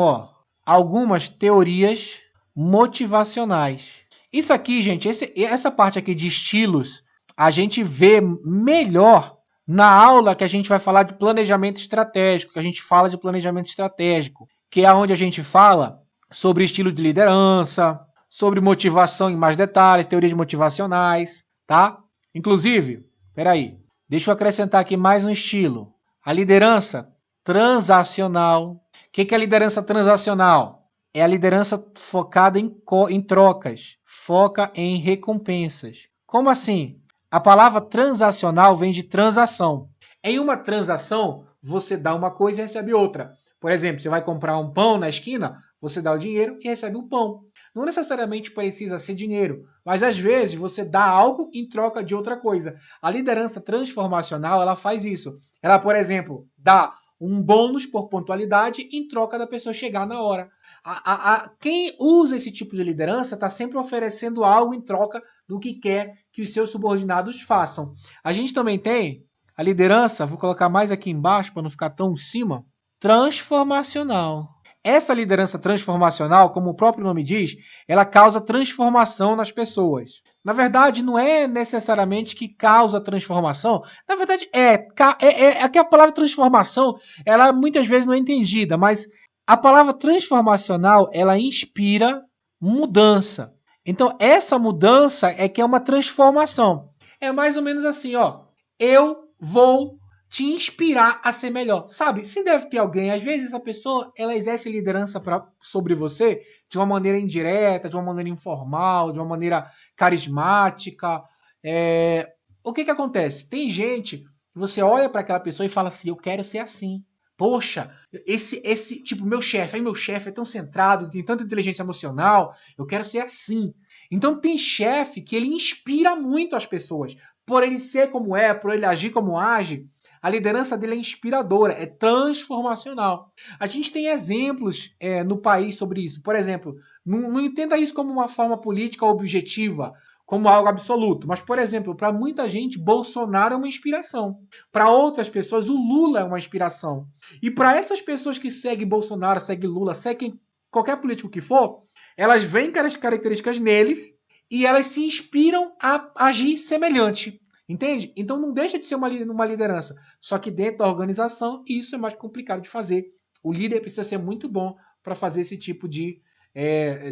algumas teorias motivacionais. Isso aqui, gente, essa parte aqui de estilos, a gente vê melhor na aula que a gente vai falar de planejamento estratégico, que a gente fala de planejamento estratégico, que é onde a gente fala sobre estilo de liderança, sobre motivação em mais detalhes, teorias motivacionais, tá? Inclusive, peraí, deixa eu acrescentar aqui mais um estilo. A liderança transacional. O que é a liderança transacional? É a liderança focada em trocas, foca em recompensas. Como assim? A palavra transacional vem de transação. Em uma transação, você dá uma coisa e recebe outra. Por exemplo, você vai comprar um pão na esquina, você dá o dinheiro e recebe o pão. Não necessariamente precisa ser dinheiro, mas às vezes você dá algo em troca de outra coisa. A liderança transformacional, ela faz isso. Ela, por exemplo, dá um bônus por pontualidade em troca da pessoa chegar na hora. Quem usa esse tipo de liderança está sempre oferecendo algo em troca do que quer que os seus subordinados façam. A gente também tem a liderança, vou colocar mais aqui embaixo para não ficar tão em cima, transformacional. Essa liderança transformacional, como o próprio nome diz, ela causa transformação nas pessoas. Na verdade, não é necessariamente que causa transformação. Na verdade, é que a palavra transformação, ela muitas vezes não é entendida, mas a palavra transformacional, ela inspira mudança. Então, essa mudança é que é uma transformação. É mais ou menos assim, eu vou te inspirar a ser melhor. Sabe, se deve ter alguém, às vezes essa pessoa, ela exerce liderança sobre você de uma maneira indireta, de uma maneira informal, de uma maneira carismática. O que acontece? Tem gente que você olha para aquela pessoa e fala assim, eu quero ser assim. Poxa, esse tipo, meu chefe é tão centrado, tem tanta inteligência emocional, eu quero ser assim. Então tem chefe que ele inspira muito as pessoas. Por ele ser como é, por ele agir como age, a liderança dele é inspiradora, é transformacional. A gente tem exemplos no país sobre isso. Por exemplo, não entenda isso como uma forma política objetiva, como algo absoluto. Mas, por exemplo, para muita gente, Bolsonaro é uma inspiração. Para outras pessoas, o Lula é uma inspiração. E para essas pessoas que seguem Bolsonaro, seguem Lula, seguem qualquer político que for, elas veem aquelas características neles e elas se inspiram a agir semelhante. Entende? Então não deixa de ser uma liderança. Só que dentro da organização, isso é mais complicado de fazer. O líder precisa ser muito bom para fazer esse tipo de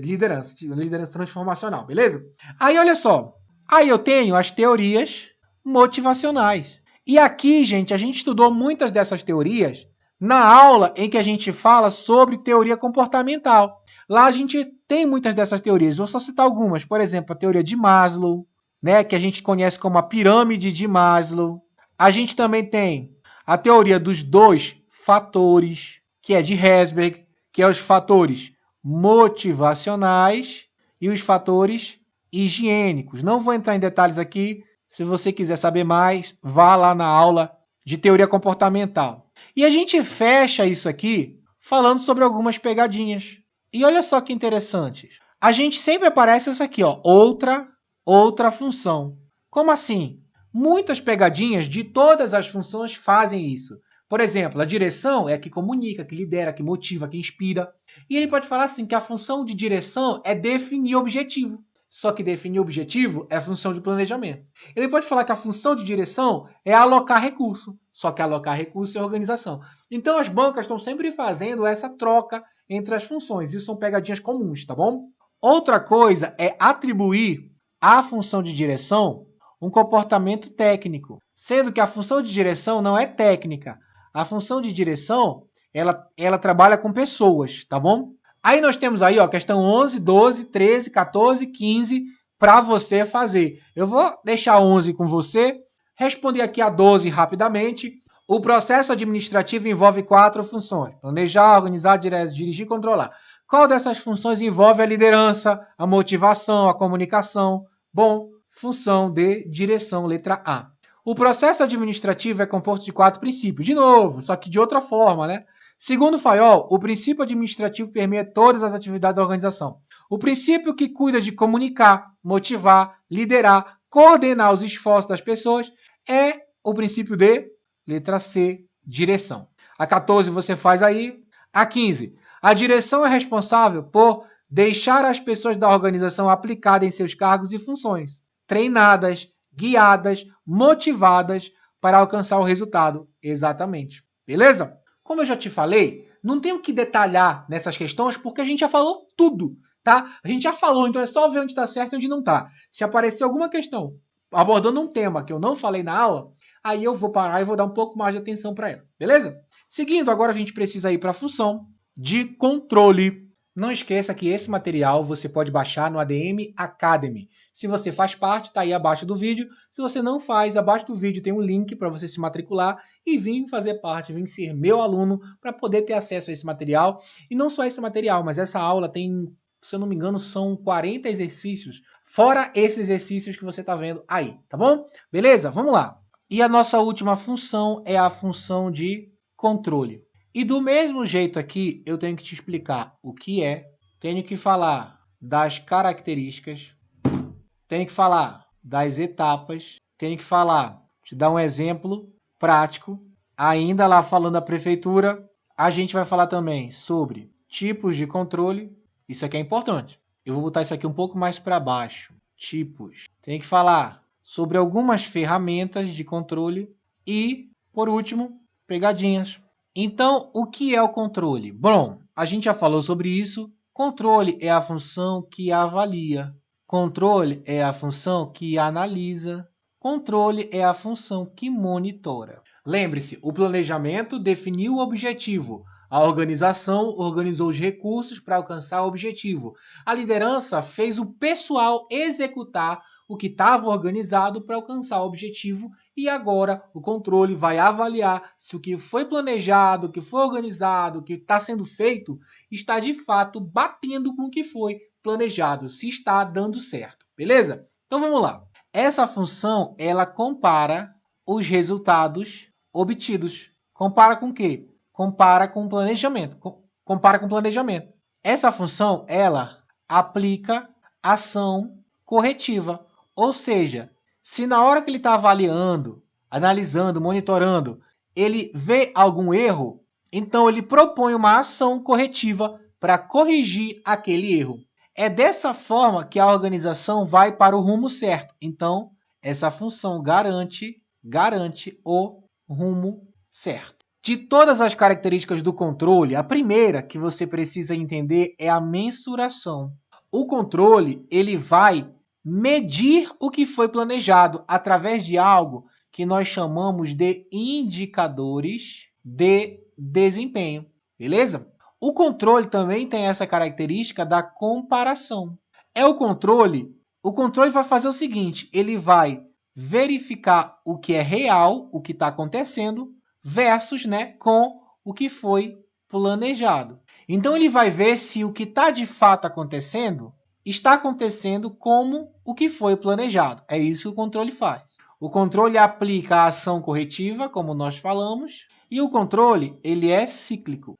liderança transformacional, beleza? Aí olha só, aí eu tenho as teorias motivacionais. E aqui, gente, a gente estudou muitas dessas teorias na aula em que a gente fala sobre teoria comportamental. Lá a gente tem muitas dessas teorias. Vou só citar algumas. Por exemplo, a teoria de Maslow, né, que a gente conhece como a pirâmide de Maslow. A gente também tem a teoria dos 2 fatores, que é de Herzberg, que é os fatores motivacionais e os fatores higiênicos. Não vou entrar em detalhes aqui. Se você quiser saber mais, vá lá na aula de teoria comportamental. E a gente fecha isso aqui falando sobre algumas pegadinhas. E olha só que interessante. A gente sempre aparece isso aqui, outra função. Como assim? Muitas pegadinhas de todas as funções fazem isso. Por exemplo, a direção é a que comunica, que lidera, que motiva, que inspira. E ele pode falar assim que a função de direção é definir objetivo. Só que definir objetivo é função de planejamento. Ele pode falar que a função de direção é alocar recurso. Só que alocar recurso é organização. Então as bancas estão sempre fazendo essa troca entre as funções. Isso são pegadinhas comuns, tá bom? Outra coisa é atribuir à função de direção um comportamento técnico, sendo que a função de direção não é técnica. A função de direção, ela trabalha com pessoas, tá bom? Aí nós temos aí, questão 11, 12, 13, 14, 15 para você fazer. Eu vou deixar 11 com você, responder aqui a 12 rapidamente. O processo administrativo envolve 4 funções: planejar, organizar, dirigir e controlar. Qual dessas funções envolve a liderança, a motivação, a comunicação? Bom, função de direção, letra A. O processo administrativo é composto de 4 princípios. De novo, só que de outra forma, né? Segundo Fayol, o princípio administrativo permeia todas as atividades da organização. O princípio que cuida de comunicar, motivar, liderar, coordenar os esforços das pessoas é o princípio de letra C, direção. A 14 você faz aí. A 15, a direção é responsável por deixar as pessoas da organização aplicadas em seus cargos e funções, treinadas, guiadas, motivadas para alcançar o resultado. Exatamente. Beleza? Como eu já te falei, não tenho que detalhar nessas questões porque a gente já falou tudo, tá? A gente já falou, então é só ver onde está certo e onde não está. Se aparecer alguma questão abordando um tema que eu não falei na aula, aí eu vou parar e vou dar um pouco mais de atenção para ela, beleza? Seguindo, agora a gente precisa ir para a função de controle. Não esqueça que esse material você pode baixar no ADM Academy. Se você faz parte, está aí abaixo do vídeo. Se você não faz, abaixo do vídeo tem um link para você se matricular e vir fazer parte, vir ser meu aluno para poder ter acesso a esse material. E não só esse material, mas essa aula tem, se eu não me engano, são 40 exercícios, fora esses exercícios que você está vendo aí, tá bom? Beleza? Vamos lá. E a nossa última função é a função de controle. E do mesmo jeito aqui, eu tenho que te explicar o que é, tenho que falar das características, tenho que falar das etapas, tenho que falar, te dar um exemplo prático. Ainda lá falando da prefeitura, a gente vai falar também sobre tipos de controle. Isso aqui é importante. Eu vou botar isso aqui um pouco mais para baixo. Tipos. Tem que falar sobre algumas ferramentas de controle e, por último, pegadinhas. Então, o que é o controle? Bom, a gente já falou sobre isso. Controle é a função que avalia. Controle é a função que analisa. Controle é a função que monitora. Lembre-se, o planejamento definiu o objetivo. A organização organizou os recursos para alcançar o objetivo. A liderança fez o pessoal executar o que estava organizado para alcançar o objetivo e agora o controle vai avaliar se o que foi planejado, o que foi organizado, o que está sendo feito está de fato batendo com o que foi planejado, se está dando certo, beleza? Então vamos lá. Essa função, ela compara os resultados obtidos. Compara com o quê? Compara com o planejamento. Compara com o planejamento. Essa função, ela aplica ação corretiva. Ou seja, se na hora que ele está avaliando, analisando, monitorando, ele vê algum erro, então ele propõe uma ação corretiva para corrigir aquele erro. É dessa forma que a organização vai para o rumo certo. Então, essa função garante o rumo certo. De todas as características do controle, a primeira que você precisa entender é a mensuração. O controle, ele vai medir o que foi planejado através de algo que nós chamamos de indicadores de desempenho, beleza? O controle também tem essa característica da comparação. O controle vai fazer o seguinte, ele vai verificar o que é real, o que está acontecendo, versus, com o que foi planejado. Então, ele vai ver se o que está de fato acontecendo está acontecendo como o que foi planejado. É isso que o controle faz. O controle aplica a ação corretiva, como nós falamos, e o controle, ele é cíclico.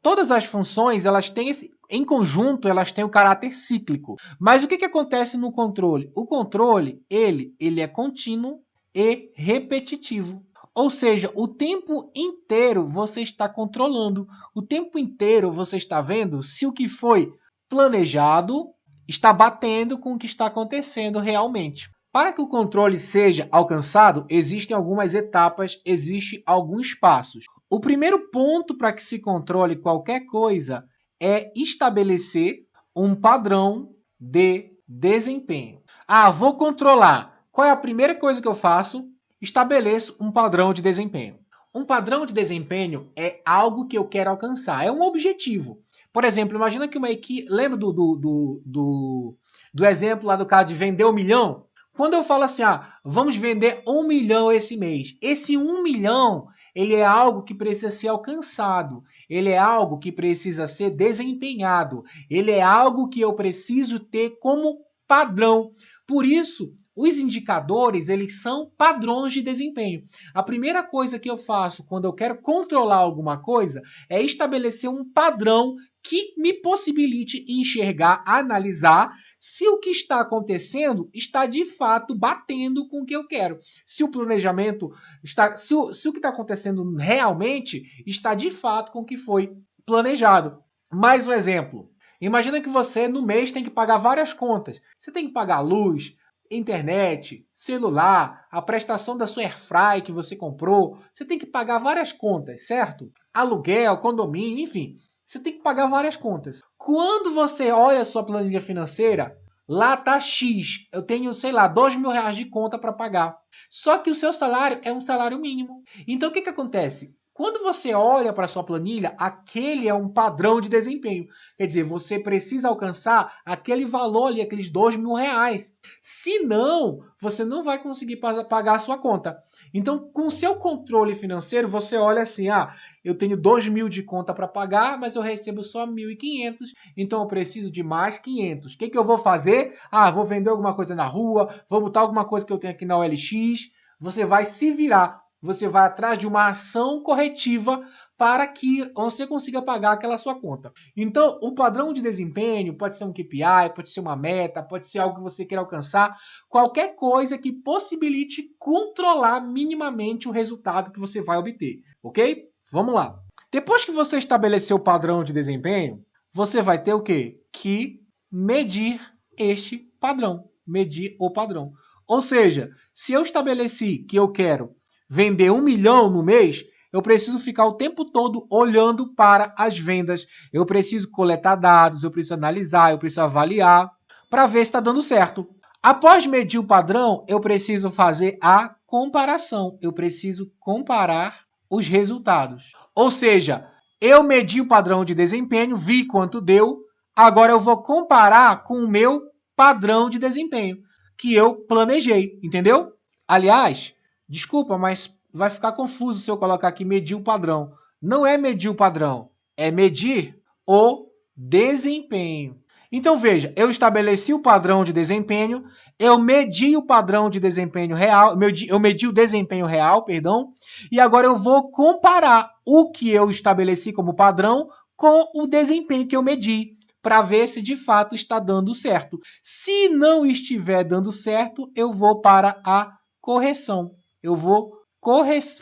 Todas as funções, elas têm em conjunto, elas têm o caráter cíclico. Mas o que acontece no controle? O controle, ele é contínuo e repetitivo. Ou seja, o tempo inteiro você está controlando. O tempo inteiro você está vendo se o que foi planejado está batendo com o que está acontecendo realmente. Para que o controle seja alcançado, existem algumas etapas, existem alguns passos. O primeiro ponto para que se controle qualquer coisa é estabelecer um padrão de desempenho. Vou controlar. Qual é a primeira coisa que eu faço? Estabeleço um padrão de desempenho. Um padrão de desempenho é algo que eu quero alcançar, é um objetivo. Por exemplo, imagina que uma equipe... Lembra do exemplo lá do caso de vender 1 milhão? Quando eu falo assim, vamos vender 1 milhão esse mês. Esse 1 milhão, ele é algo que precisa ser alcançado. Ele é algo que precisa ser desempenhado. Ele é algo que eu preciso ter como padrão. Por isso, Os indicadores, eles são padrões de desempenho. A primeira coisa que eu faço quando eu quero controlar alguma coisa é estabelecer um padrão que me possibilite enxergar, analisar se o que está acontecendo está de fato batendo com o que eu quero. Se o planejamento está, se o que está acontecendo realmente está de fato com o que foi planejado. Mais um exemplo. Imagina que você no mês tem que pagar várias contas. Você tem que pagar luz, internet, celular, a prestação da sua airfry que você comprou. Você tem que pagar várias contas, certo? Aluguel, condomínio, enfim. Você tem que pagar várias contas. Quando você olha a sua planilha financeira, lá tá X. Eu tenho, sei lá, R$ 2.000 de conta para pagar. Só que o seu salário é um salário mínimo. Então o que acontece? Quando você olha para a sua planilha, aquele é um padrão de desempenho. Quer dizer, você precisa alcançar aquele valor ali, aqueles R$ 2.000. Senão, você não vai conseguir pagar a sua conta. Então, com o seu controle financeiro, você olha assim, eu tenho 2.000 de conta para pagar, mas eu recebo só 1.500, então eu preciso de mais 500. O que eu vou fazer? Vou vender alguma coisa na rua, vou botar alguma coisa que eu tenho aqui na OLX. Você vai se virar. Você vai atrás de uma ação corretiva para que você consiga pagar aquela sua conta. Então, o padrão de desempenho pode ser um KPI, pode ser uma meta, pode ser algo que você queira alcançar, qualquer coisa que possibilite controlar minimamente o resultado que você vai obter, ok? Vamos lá. Depois que você estabeleceu o padrão de desempenho, você vai ter o quê? Que medir este padrão, medir o padrão. Ou seja, se eu estabeleci que eu quero vender 1 milhão no mês, eu preciso ficar o tempo todo olhando para as vendas. Eu preciso coletar dados, eu preciso analisar, eu preciso avaliar para ver se está dando certo. Após medir o padrão, eu preciso fazer a comparação. Eu preciso comparar os resultados. Ou seja, eu medi o padrão de desempenho, vi quanto deu, agora eu vou comparar com o meu padrão de desempenho que eu planejei, entendeu? Aliás, desculpa, mas vai ficar confuso se eu colocar aqui medir o padrão. Não é medir o padrão, é medir o desempenho. Então veja, eu estabeleci o padrão de desempenho, eu medi o padrão de desempenho real, eu medi o desempenho real, perdão, e agora eu vou comparar o que eu estabeleci como padrão com o desempenho que eu medi, para ver se de fato está dando certo. Se não estiver dando certo, eu vou para a correção. Eu vou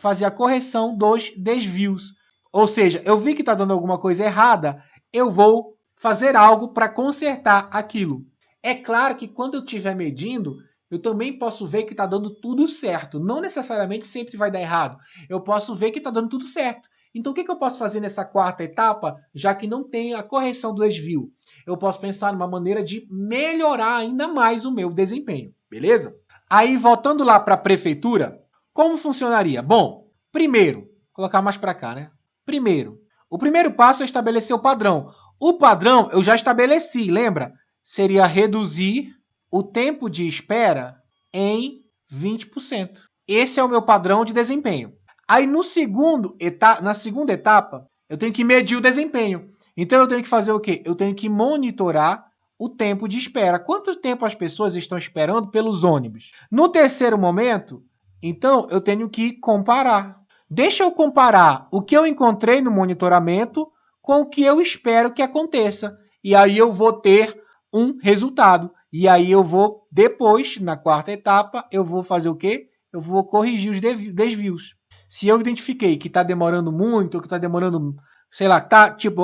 fazer a correção dos desvios. Ou seja, eu vi que está dando alguma coisa errada, eu vou fazer algo para consertar aquilo. É claro que quando eu estiver medindo, eu também posso ver que está dando tudo certo. Não necessariamente sempre vai dar errado. Eu posso ver que está dando tudo certo. Então, o que eu posso fazer nessa quarta etapa, já que não tem a correção do desvio? Eu posso pensar numa maneira de melhorar ainda mais o meu desempenho, beleza? Aí, voltando lá para a prefeitura, como funcionaria? Bom, primeiro, colocar mais para cá, né? Primeiro, o primeiro passo é estabelecer o padrão. O padrão eu já estabeleci, lembra? Seria reduzir o tempo de espera em 20%. Esse é o meu padrão de desempenho. Aí na segunda etapa, eu tenho que medir o desempenho. Então eu tenho que fazer o quê? Eu tenho que monitorar o tempo de espera. Quanto tempo as pessoas estão esperando pelos ônibus? No terceiro momento, então eu tenho que comparar. Deixa eu comparar o que eu encontrei no monitoramento com o que eu espero que aconteça. E aí eu vou ter um resultado. E aí eu vou, depois, na quarta etapa, eu vou fazer o quê? Eu vou corrigir os desvios. Se eu identifiquei que está demorando muito, ou que está demorando, sei lá,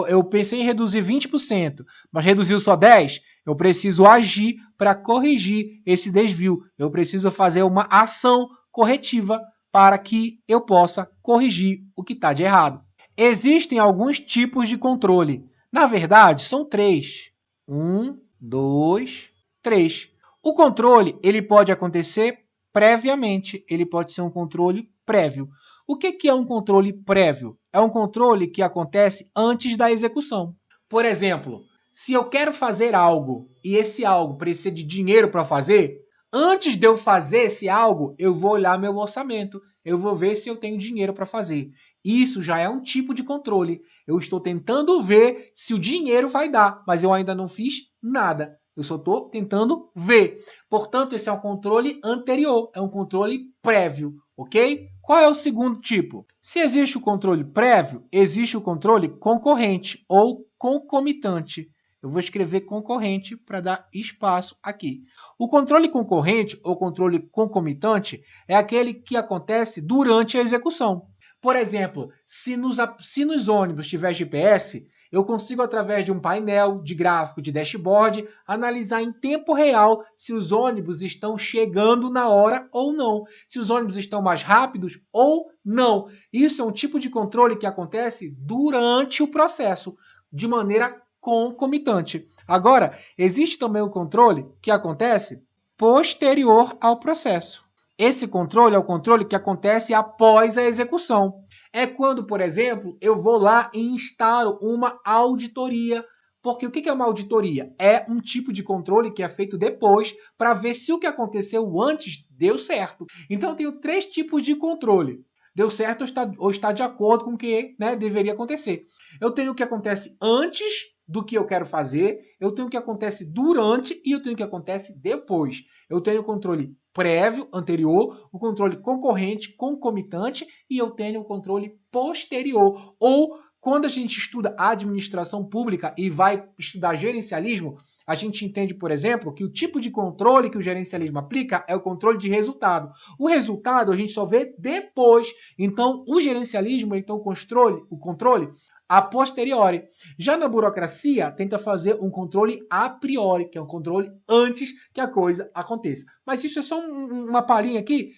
eu pensei em reduzir 20%, mas reduziu só 10%, eu preciso agir para corrigir esse desvio. Eu preciso fazer uma ação corretiva para que eu possa corrigir o que está de errado. Existem alguns tipos de controle. Na verdade, são 3. 1, 2, 3. O controle ele pode acontecer previamente. Ele pode ser um controle prévio. O que é um controle prévio? É um controle que acontece antes da execução. Por exemplo, se eu quero fazer algo e esse algo precisa de dinheiro para fazer, antes de eu fazer esse algo, eu vou olhar meu orçamento. Eu vou ver se eu tenho dinheiro para fazer. Isso já é um tipo de controle. Eu estou tentando ver se o dinheiro vai dar, mas eu ainda não fiz nada. Eu só estou tentando ver. Portanto, esse é um controle anterior, é um controle prévio, ok? Qual é o segundo tipo? Se existe o controle prévio, existe o controle concorrente ou concomitante. Eu vou escrever concorrente para dar espaço aqui. O controle concorrente ou controle concomitante é aquele que acontece durante a execução. Por exemplo, se nos ônibus tiver GPS, eu consigo, através de um painel de gráfico de dashboard, analisar em tempo real se os ônibus estão chegando na hora ou não, se os ônibus estão mais rápidos ou não. Isso é um tipo de controle que acontece durante o processo, de maneira concomitante. Agora, existe também o controle que acontece posterior ao processo. Esse controle é o controle que acontece após a execução. É quando, por exemplo, eu vou lá e instalo uma auditoria. Porque o que é uma auditoria? É um tipo de controle que é feito depois para ver se o que aconteceu antes deu certo. Então, eu tenho 3 tipos de controle. Deu certo ou está de acordo com o que, né, deveria acontecer. Eu tenho o que acontece antes do que eu quero fazer, eu tenho o que acontece durante e eu tenho o que acontece depois. Eu tenho o controle prévio, anterior, o controle concorrente, concomitante, e eu tenho o controle posterior. Ou, quando a gente estuda administração pública e vai estudar gerencialismo, a gente entende, por exemplo, que o tipo de controle que o gerencialismo aplica é o controle de resultado. O resultado a gente só vê depois. Então, o gerencialismo, então, o controle a posteriori. Já na burocracia, tenta fazer um controle a priori, que é um controle antes que a coisa aconteça. Mas isso é só uma palhinha aqui.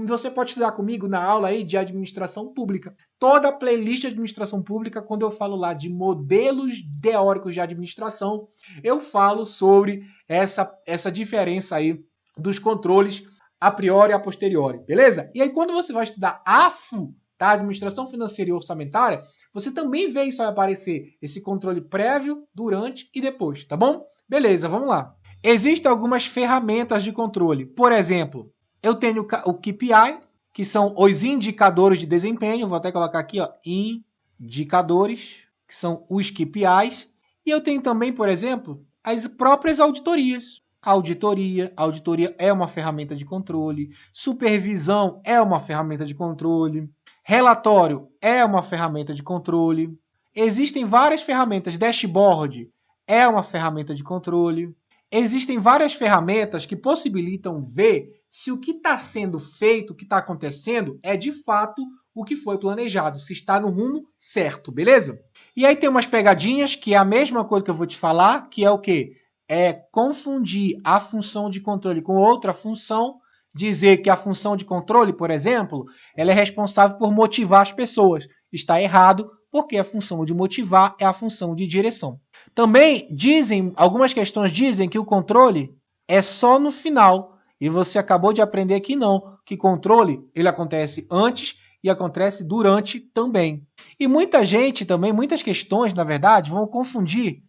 Você pode estudar comigo na aula aí de administração pública. Toda a playlist de administração pública, quando eu falo lá de modelos teóricos de administração, eu falo sobre essa diferença aí dos controles a priori e a posteriori, beleza? E aí, quando você vai estudar AFO, tá? Administração financeira e orçamentária, você também vê isso aparecer, esse controle prévio, durante e depois, tá bom? Beleza, vamos lá. Existem algumas ferramentas de controle. Por exemplo, eu tenho o KPI, que são os indicadores de desempenho. Vou até colocar aqui, ó, indicadores, que são os KPIs. E eu tenho também, por exemplo, as próprias auditorias. Auditoria é uma ferramenta de controle. Supervisão é uma ferramenta de controle. Relatório é uma ferramenta de controle. Existem várias ferramentas. Dashboard é uma ferramenta de controle. Existem várias ferramentas que possibilitam ver se o que está sendo feito, o que está acontecendo, é de fato o que foi planejado, se está no rumo certo, beleza? E aí tem umas pegadinhas, que é a mesma coisa que eu vou te falar, que é o quê? É confundir a função de controle com outra função, dizer que a função de controle, por exemplo, ela é responsável por motivar as pessoas. Está errado, porque a função de motivar é a função de direção. Também algumas questões dizem que o controle é só no final. E você acabou de aprender que não, que controle ele acontece antes e acontece durante também. E muita gente também, muitas questões, na verdade, vão confundir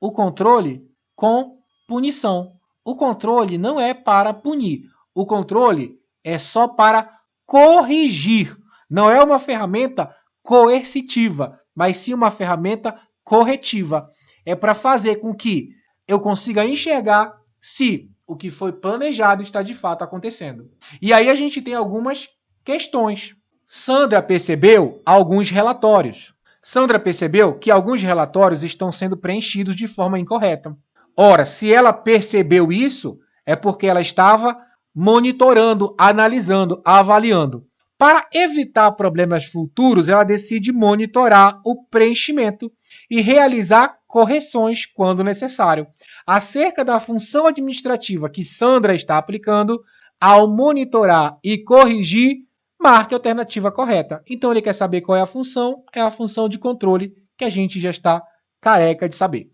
o controle com punição. O controle não é para punir. O controle é só para corrigir. Não é uma ferramenta coercitiva, mas sim uma ferramenta corretiva. É para fazer com que eu consiga enxergar se o que foi planejado está de fato acontecendo. E aí a gente tem algumas questões. Sandra percebeu alguns relatórios. Sandra percebeu que alguns relatórios estão sendo preenchidos de forma incorreta. Ora, se ela percebeu isso, é porque ela estava monitorando, analisando, avaliando. Para evitar problemas futuros, ela decide monitorar o preenchimento e realizar correções quando necessário. Acerca da função administrativa que Sandra está aplicando, ao monitorar e corrigir, marque a alternativa correta. Então, ele quer saber qual é a função de controle, que a gente já está careca de saber.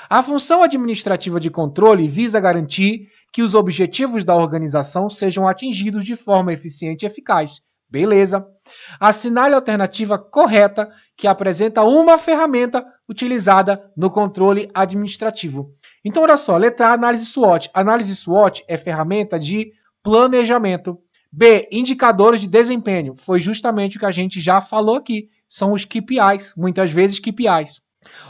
A função administrativa de controle visa garantir que os objetivos da organização sejam atingidos de forma eficiente e eficaz. Beleza. Assinale a alternativa correta, que apresenta uma ferramenta utilizada no controle administrativo. Então, olha só, letra A, análise SWOT. Análise SWOT é ferramenta de planejamento. B, indicadores de desempenho. Foi justamente o que a gente já falou aqui. São os KPIs, muitas vezes KPIs.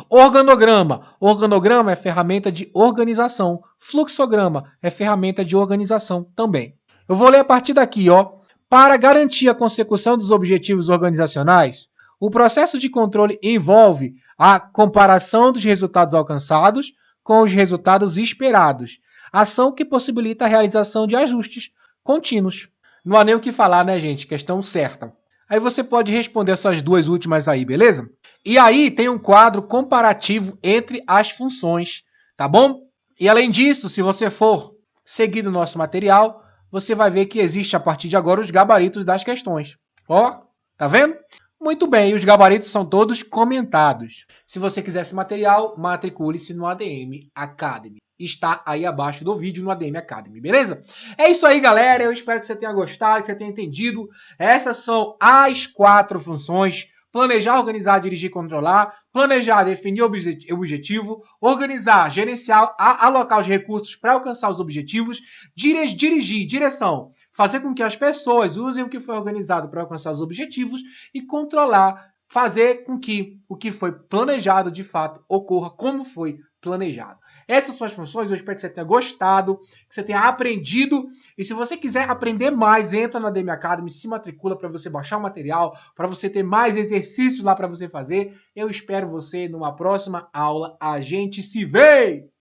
Organograma. Organograma é ferramenta de organização. Fluxograma é ferramenta de organização também. Eu vou ler a partir daqui, ó. Para garantir a consecução dos objetivos organizacionais, o processo de controle envolve a comparação dos resultados alcançados com os resultados esperados, ação que possibilita a realização de ajustes contínuos. Não há nem o que falar, né, gente? Questão certa. Aí você pode responder essas duas últimas aí, beleza? E aí tem um quadro comparativo entre as funções, tá bom? E além disso, se você for seguir o nosso material, você vai ver que existe a partir de agora os gabaritos das questões. Ó, tá vendo? Muito bem, os gabaritos são todos comentados. Se você quiser esse material, matricule-se no ADM Academy. Está aí abaixo do vídeo no ADM Academy, beleza? É isso aí, galera. Eu espero que você tenha gostado, que você tenha entendido. Essas são as 4 funções: planejar, organizar, dirigir, controlar. Planejar, definir o objetivo. Organizar, gerenciar, alocar os recursos para alcançar os objetivos. Dirigir, direção, fazer com que as pessoas usem o que foi organizado para alcançar os objetivos. E controlar, fazer com que o que foi planejado de fato ocorra como foi planejado. Essas são as funções. Eu espero que você tenha gostado, que você tenha aprendido. E se você quiser aprender mais, entra na ADM Academy, se matricula para você baixar o material, para você ter mais exercícios lá para você fazer. Eu espero você numa próxima aula. A gente se vê!